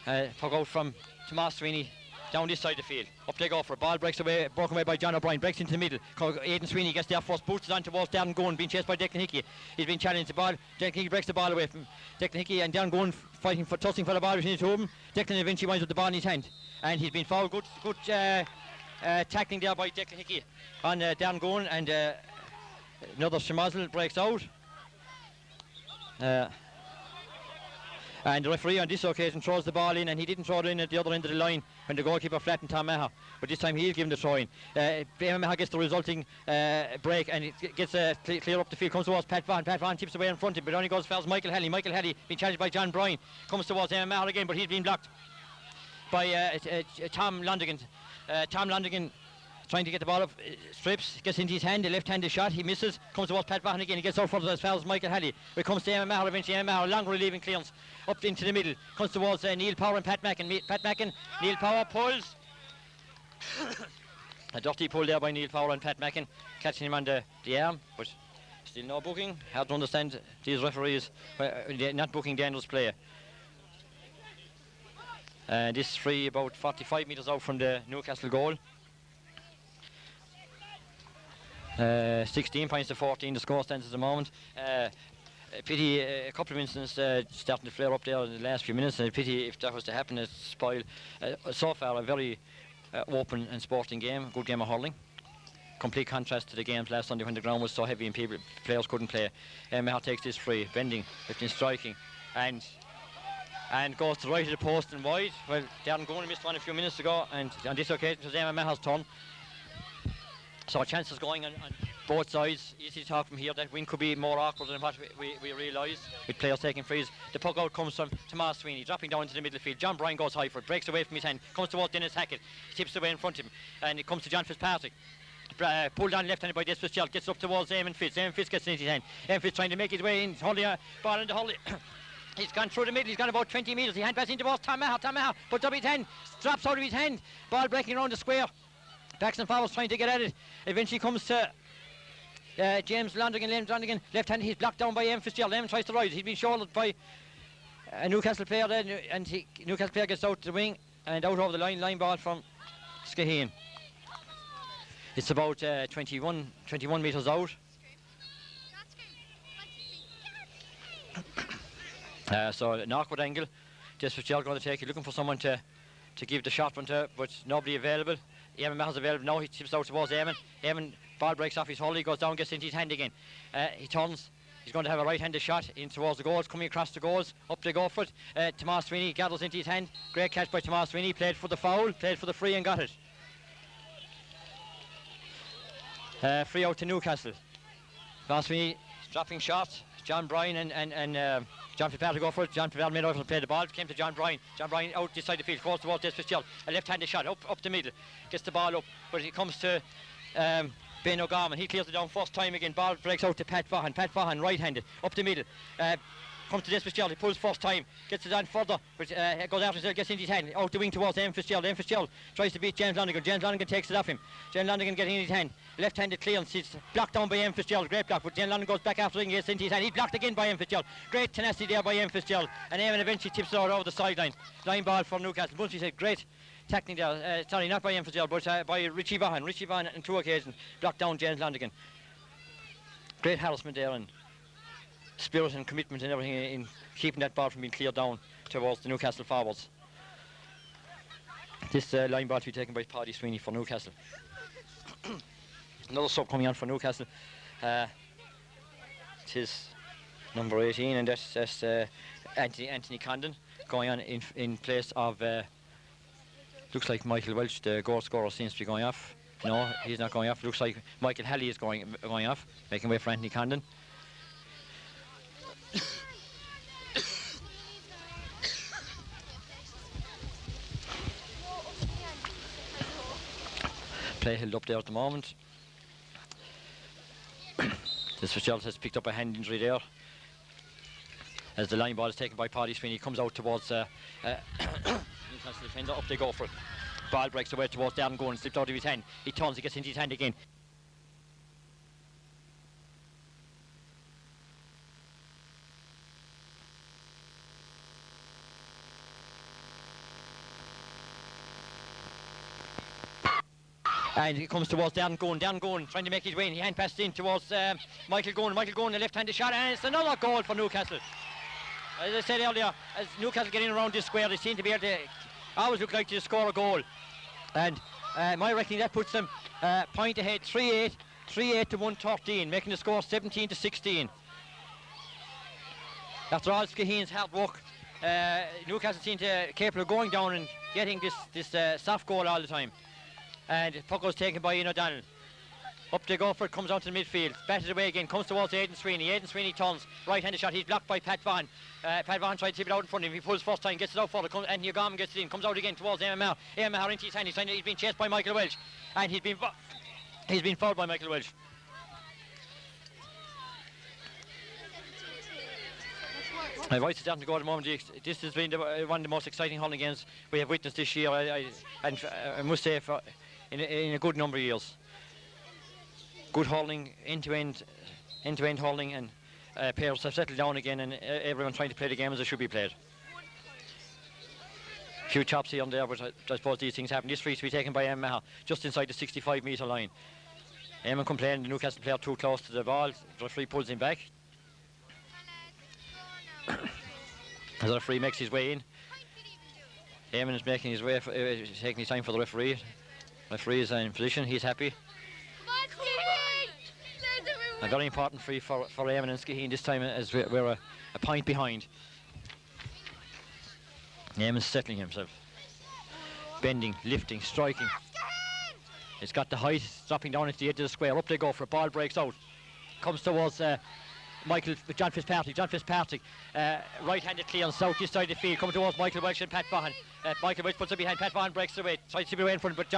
Puck out from Tomas Sweeney down this side of the field. Up they go for a ball, breaks away, broken away by John O'Brien, breaks into the middle. Aidan Sweeney gets there first, boots it on towards Darren Gowan, being chased by Declan Hickey. He's been challenged. The ball, Declan Hickey breaks the ball away from Declan Hickey and Darren Gowan fighting for, tussling for the ball between the two of them. Declan eventually winds with the ball in his hand, and he's been fouled. Good tackling there by Declan Hickey on Darren Gowan, and another schmozzle breaks out. And the referee on this occasion throws the ball in, and he didn't throw it in at the other end of the line when the goalkeeper flattened Tom Maher, but this time he's given the throw in. Maher gets the resulting break, and it gets clear up the field, comes towards Pat Vaughan. Pat Vaughan tips away in front of him, but only goes as far as Michael Halley. Michael Halley being challenged by John Bryan, comes towards Maher again, but he's been blocked by Tom Londigan. Tom Londigan trying to get the ball up, strips, gets into his hand, the left-handed shot, he misses, comes towards Pat Vaughan again, he gets out further as far as Michael Halley. It comes to MCMAHON eventually, MCMAHON, long relieving clearance, up into the middle, comes towards Neil Power and Pat Mackin. Neil Power pulls. A dirty pull there by Neil Power and Pat Mackin, catching him on the arm, but still no booking. Hard to understand these referees not booking dangerous play. This free about 45 metres out from the Newcastle goal. 16 points to 14, the score stands at the moment. Pity a couple of incidents starting to flare up there in the last few minutes, and a pity if that was to happen, it spoil so far a very open and sporting game, good game of hurling. Complete contrast to the games last Sunday when the ground was so heavy and players couldn't play. MCMAHON takes this free, bending, lifting, striking, and goes to the right of the post and wide. Well, Darren Gooney missed one a few minutes ago, and on this occasion it was MCMAHON's turn. So chances going on both sides. Easy to talk from here. That win could be more awkward than what we realise with players taking frees. The puck out comes from Tomas Sweeney, dropping down into the middle field. John Bryan goes high for it, breaks away from his hand, comes towards Dennis Hackett, tips away in front of him, and it comes to John Fitzpatrick. Pulled on left-handed by Des Fitzgerald, gets up towards Eamon Fitz. Eamon Fitz gets into his hand. Eamon Fitz trying to make his way in, holding a ball in the hole. He's gone through the middle, he's gone about 20 metres. He hand pass into towards Tom MCMAHON, puts up his hand, drops out of his hand. Ball breaking around the square. Backs and forwards trying to get at it. Eventually comes to James Londigan, left-handed. He's blocked down by Eamon Fitzgerald. Eamon tries to rise. He's been shouldered by a Newcastle player there, and Newcastle player gets out to the wing and out over the line ball from Skeheen. It's about 21 metres out. So an awkward angle. Just Fitzgerald going to take it, looking for someone to give the shot one to, but nobody available. MCMAHON's available now. He tips out towards Eamon. Eamon, ball breaks off his hold. He goes down, gets into his hand again. He turns. He's going to have a right-handed shot in towards the goals, coming across the goals. Up they go for it. Tomas Sweeney gathers into his hand. Great catch by Tomas Sweeney. Played for the foul, played for the free and got it. Free out to Newcastle. Tomas Sweeney dropping shots. John Bryan and John Fitzpatrick go for it. John Fitzpatrick made out to play the ball. Came to John Bryan. John Bryan out this side of the field. Goes towards Des Fitzgerald. A left-handed shot up the middle. Gets the ball up, but it comes to Ben O'Gorman. He clears it down first time again. Ball breaks out to Pat Vaughan. Pat Vaughan right-handed up the middle. Comes to Des Fitzgerald. He pulls first time. Gets it on further. But goes after himself. Gets into his hand. Out the wing towards Eamon Fitzgerald. Eamon Fitzgerald tries to beat James Londigan. James Londigan takes it off him. James Londigan getting in his hand. Left-handed clearance. He's blocked down by Eamon Fitzgerald. Great block. But James Londigan goes back after it and gets into his hand. He's blocked again by Eamon Fitzgerald. Great tenacity there by Eamon Fitzgerald. And Eamon eventually tips it out over the sideline. Line ball for Newcastle. Bunsey said great tackling there. Sorry, not by Eamon Fitzgerald, but by Richie Vaughan. Richie Vaughan on 2 occasions blocked down James Londigan. Great harassment there and spirit and commitment and everything in keeping that ball from being cleared down towards the Newcastle forwards. This line ball to be taken by Paddy Sweeney for Newcastle. Another sub coming on for Newcastle. It is number 18, and that's Anthony Condon going on in place of looks like Michael Welch, the goal scorer, seems to be going off. No, he's not going off. Looks like Michael Halley is going off, making way for Anthony Condon. Play held up there at the moment. This Fitzgerald has picked up a hand injury there as the line ball is taken by Paddy Sweeney. He comes out towards Newcastle defender. Up they go for it. Ball breaks away towards Darren Gooney, slipped out of his hand. He turns, he gets into his hand again. And he comes towards Darren Goon. Darren Goon trying to make his way in. He hand passed in towards Michael Goon. Michael Goon, a left-handed shot, and it's another goal for Newcastle. As I said earlier, as Newcastle get in around this square, they seem to be able to always look like to score a goal. And my reckoning that puts them point ahead, 3-8 to 113, making the score 17-16. After all Skeheen's hard work, Newcastle seem capable of going down and getting this soft goal all the time. And the puck was taken by Ian O'Donnell. Up they go for it, comes onto the midfield, batted away again, comes towards Aidan Sweeney. Aidan Sweeney turns, right-handed shot, he's blocked by Pat Vaughan. Pat Vaughan tries to tip it out in front of him, he pulls first time, gets it out for it, and Newcastle gets it in, comes out again towards MCMAHON. MCMAHON into his hand, he's been chased by Michael Welch, and he's been fouled by Michael Welch. My voice is starting to go at the moment. This has been one of the most exciting hurling games we have witnessed this year, and I must say in a good number of years. Good hurling, end-to-end hurling, and players have settled down again, and everyone trying to play the game as it should be played. A few chops here and there, but I suppose these things happen. This free to be taken by MCMAHON just inside the 65-metre line. Eamon complaining the Newcastle player too close to the ball. The referee pulls him back. As the referee makes his way in, Eamon is making his way, taking his time for the referee. Referee is in position, he's happy. A very important free for Eamon and Skeheen this time, as we're a point behind. Eamon's settling himself. Bending, lifting, striking. It's got the height, dropping down into the edge of the square. Up they go for a ball, breaks out. Comes towards John Fitzpatrick, right-handed clearance south this side of the field, coming towards Michael Welch and Pat Vaughan. Michael Welch puts it behind, Pat Vaughan breaks away, tries to be away in front, but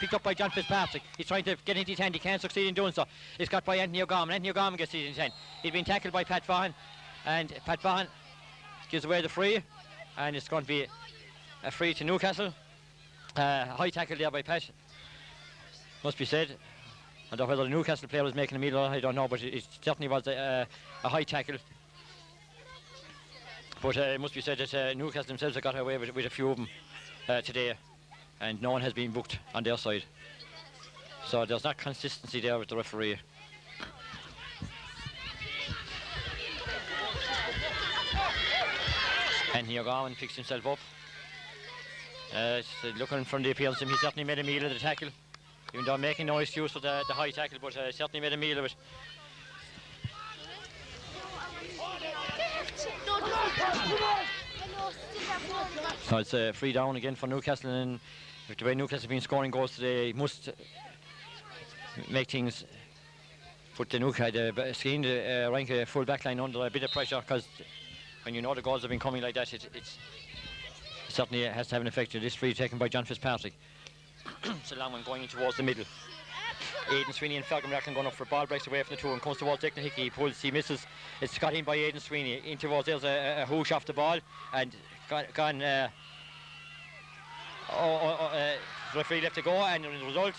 picked up by John Fitzpatrick. He's trying to get into his hand, he can't succeed in doing so. It's got by Anthony O'Gorman. Anthony O'Gorman gets it in his hand. He's been tackled by Pat Vaughan, and Pat Vaughan gives away the free, and it's going to be a free to Newcastle. High tackle there by Pat, must be said. I don't know whether the Newcastle player was making a meal, I don't know, but it certainly was a high tackle. But it must be said that Newcastle themselves have got away with a few of them today, and no one has been booked on their side. So there's not consistency there with the referee. And here O'Gorman picks himself up. Looking from the appearance of him, he certainly made a meal of the tackle. Even though making no excuse for the high tackle, but certainly made a meal of it. So it's a free down again for Newcastle, and with the way Newcastle have been scoring goals today, must make things, put the Skeheen rank a full back line under a bit of pressure, because when you know the goals have been coming like that, it certainly has to have an effect. This free taken by John Fitzpatrick. It's a long one going in towards the middle. Aidan Sweeney and Falcon Racklin going up for ball, breaks away from the two and comes towards Declan Hickey. He pulls, he misses. It's got in by Aidan Sweeney. In towards, there's a hoosh off the ball, and gone. Referee left to go, and as a result,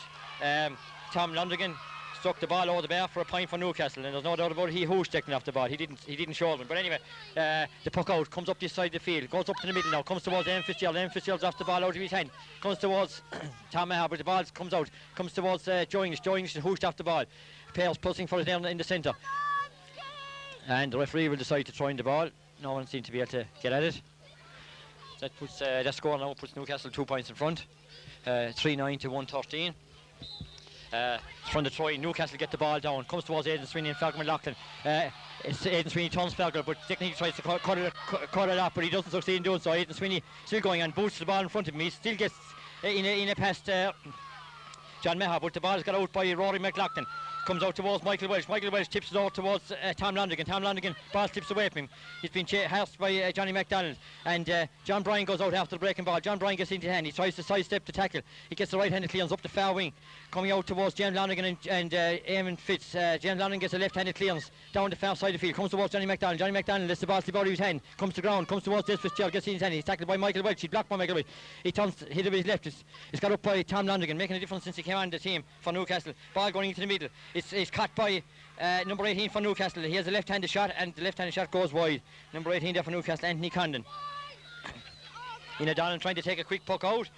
Tom Lundigan struck the ball over the bar for a point for Newcastle, and there's no doubt about it, he hooshed Declan off the ball. He didn't show them. But anyway, the puck out, comes up this side of the field, goes up to the middle now, comes towards Eamon Fitzgerald. Eamon Fitzgerald's off the ball out of his hand, comes towards Tom Maher, but the ball comes out, comes towards Joe English. Joe English hooshed off the ball. Players pulsing for it down in the centre. And the referee will decide to throw in the ball. No one seems to be able to get at it. That puts that score now puts Newcastle 2 points in front. 3-9 to 1-13. From the try, Newcastle get the ball down, comes towards Aidan Sweeney and Falcon McLaughlin. It's Aidan Sweeney turns Falcon, but technically tries to cut it off, but he doesn't succeed in doing so. Aidan Sweeney still going and boots the ball in front of him. He still gets in a past John Maher, but the ball has got out by Rory McLaughlin. Comes out towards Michael Welch. Michael Welch tips it over towards Tom Londigan. Tom Londigan, ball slips away from him. He's been housed by Johnny MacDonald. And John Bryan goes out after the breaking ball. John Bryan gets into hand. He tries to sidestep the tackle. He gets the right-handed clearance up the far wing. Coming out towards James Londigan and Eamon Fitz. James Londigan gets a left-handed clearance down the far side of the field. Comes towards Johnny MacDonald. Johnny MacDonald lets the ball slip out of his hand. Comes to ground. Comes towards Des Fitzgerald. Gets in his hand. He's tackled by Michael Welch. He's blocked by Michael Welch. He turns, hit it with his left. It's got up by Tom Londigan, making a difference since he came on the team for Newcastle. Ball going into the middle. It's caught by number 18 for Newcastle. He has a left-handed shot, and the left-handed shot goes wide. Number 18 there for Newcastle, Anthony Condon. Donald trying to take a quick puck out.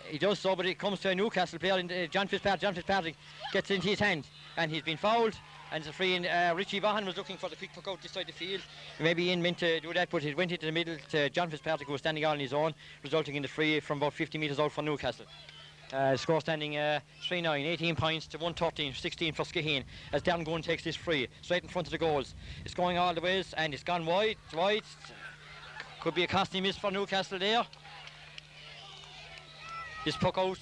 He does so, but it comes to a Newcastle player, John Fitzpatrick. John Fitzpatrick gets into his hand, and he's been fouled, and it's a free. And Richie Vaughan was looking for the quick puck out this side of the field. Maybe Ian meant to do that, but it went into the middle to John Fitzpatrick, who was standing all on his own, resulting in the free from about 50 metres out for Newcastle. Score standing 3-9, 18 points to 1-13, 16 for Skeheen, as Darren Gunn takes this free straight in front of the goals. It's going all the ways, and it's gone wide. Could be a costly miss for Newcastle there. This puck out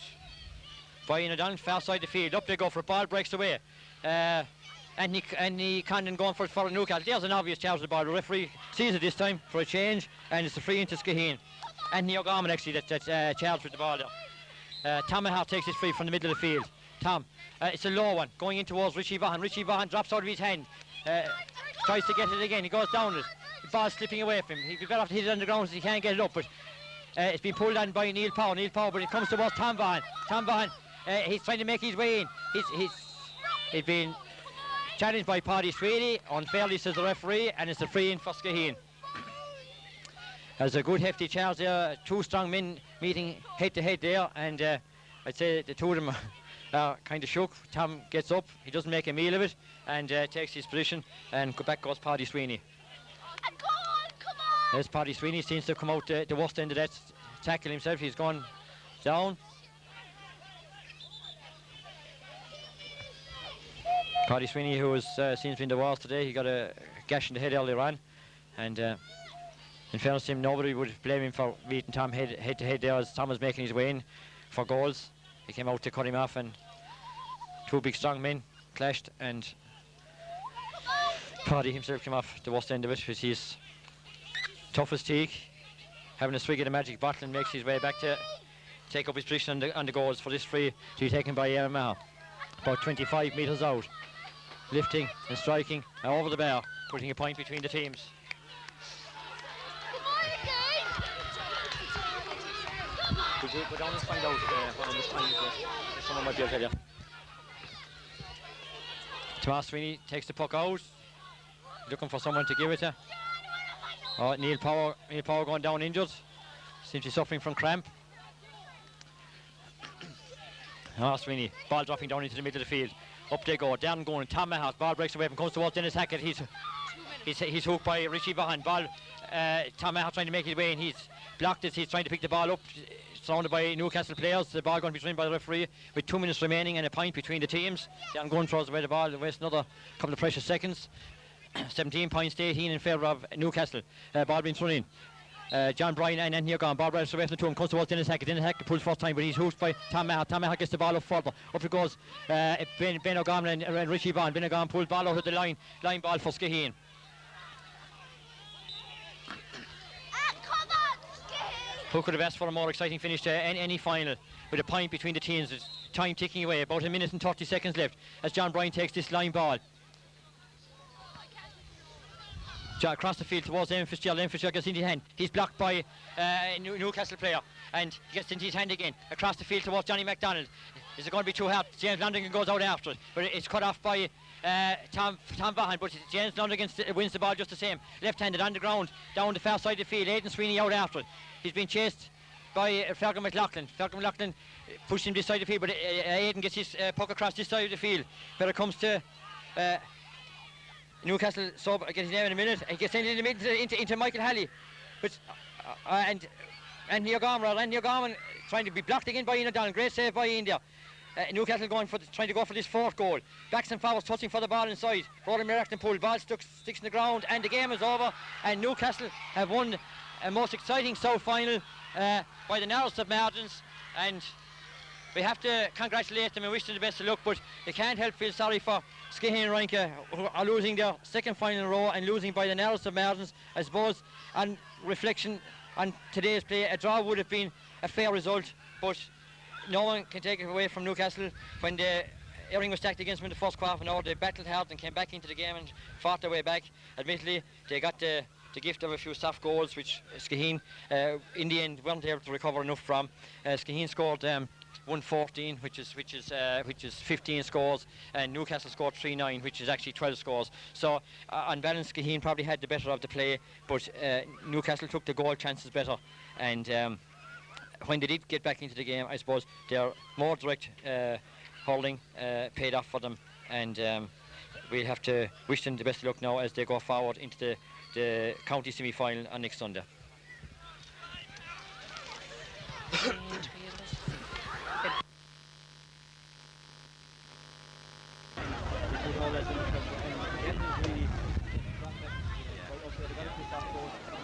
by Nadal, far side the field. Up they go for a ball, breaks away. Anthony Condon going for it for Newcastle. There's an obvious charge of the ball. The referee sees it this time for a change, and it's a free into Skeheen. Anthony O'Gorman actually that's charged with the ball there. Tomahawk takes his free from the middle of the field. It's a low one going in towards Richie Vaughan. Richie Vaughan drops out of his hand. Tries to get it again. He goes down it. The ball's slipping away from him. He'd be better off to hit it on the ground so he can't get it up. But it's been pulled on by Neil Power. But it comes towards Tom Vaughan. Tom Vaughan, he's trying to make his way in. He's been challenged by Paddy Sweeney. Unfairly, says the referee, and it's a free in for Skeheen. There's a good hefty charge there. Two strong men meeting head to head there, and I'd say the two of them are kind of shook. Tom gets up, he doesn't make a meal of it, and takes his position, and back goes Paddy Sweeney. There's Paddy Sweeney, seems to come out the worst end of that tackle himself. He's gone down. Paddy Sweeney, who was seems to be in the wars today, he got a gash in the head earlier on, and in fairness to him, nobody would blame him for beating Tom head to head there as Tom was making his way in for goals. He came out to cut him off, and two big strong men clashed, and Paddy himself came off the worst end of it, which he's tough as teak, having a swig of the magic bottle, and makes his way back to take up his position on the goals for this free to be taken by MCMAHON. About 25 metres out, lifting and striking over the bar, putting a point between the teams. Could you go down and find out when this time is? Someone might be able to tell you. Tomas Sweeney takes the puck out, looking for someone to give it to. Oh, Neil Power going down injured. Seems to be suffering from cramp. Oh, Sweeney, ball dropping down into the middle of the field. Up they go, down going, Tomahawk, ball breaks away from, comes towards Dennis Hackett. He's hooked by Richie Vaughan. Ball, Tomahawk trying to make his way in. He's blocked it, he's trying to pick the ball up, surrounded by Newcastle players. The ball going to be thrown by the referee with 2 minutes remaining and a point between the teams. Down going throws away the ball, wastes another couple of precious seconds. 17 points to 18 in favour of Newcastle. Ball being thrown in. John Bryan and Anthony O'Gorman, ball right away from the two, comes towards Dennis Hackett. Dennis Hackett pulls first time, but he's hooked by Tomahawk. Tomahawk gets the ball up further. Up it goes. Ben O'Gorman and Richie Vaughan. Ben O'Gorman pulls ball out of the line ball for Skeheen. Who could have asked for a more exciting finish to any final, with a point between the teams? There's time ticking away, about 1 minute and 30 seconds left as John Bryan takes this line ball. Across the field towards Eamon Fitzgerald. Eamon Fitzgerald gets into his hand. He's blocked by a Newcastle player, and he gets into his hand again. Across the field towards Johnny MacDonald. Is it going to be too hard? James London goes out after it, but it's cut off by Tom Vaughan, but James London wins the ball just the same. Left-handed on the ground, down the far side of the field. Aidan Sweeney out after it. He's been chased by Fergal McLaughlin. Fergal McLaughlin pushed him this side of the field, but Aidan gets his puck across this side of the field. But it comes to Newcastle sub, I get his name in a minute. He gets into Michael Halley, but and Anthony O'Gorman trying to be blocked again by Ian O'Donnell. Great save by Ian there. Newcastle trying to go for this fourth goal. Backs and forwards touching for the ball inside. Roland Merrickton pulled, ball sticks in the ground, and the game is over. And Newcastle have won a most exciting South final by the narrowest of margins. And we have to congratulate them and wish them the best of luck, but they can't help feel sorry for Skeheen Reinke, who are losing their second final in a row and losing by the narrowest of margins. I suppose on reflection on today's play, a draw would have been a fair result, but no one can take it away from Newcastle. When everything was stacked against them in the first half an hour, they battled hard and came back into the game and fought their way back. Admittedly, they got the gift of a few soft goals, which Skeheen in the end weren't able to recover enough from. Skeheen scored 114, which is 15 scores, and Newcastle scored 3-9, which is actually 12 scores. So on balance, Skeheen probably had the better of the play, but Newcastle took the goal chances better, and when they did get back into the game, I suppose their more direct hurling paid off for them, and we'll have to wish them the best of luck now as they go forward into the county semi-final on next Sunday.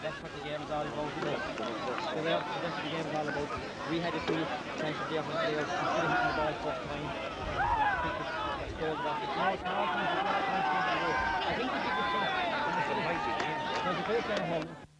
That's what the game is all about. playoffs, that's what the game was all about. We had a few chances there when they were instead of hitting the ball first time. I think it's scored about it. No, it's not all things, it's not all things to do. I think the biggest thing, it was a great game at home.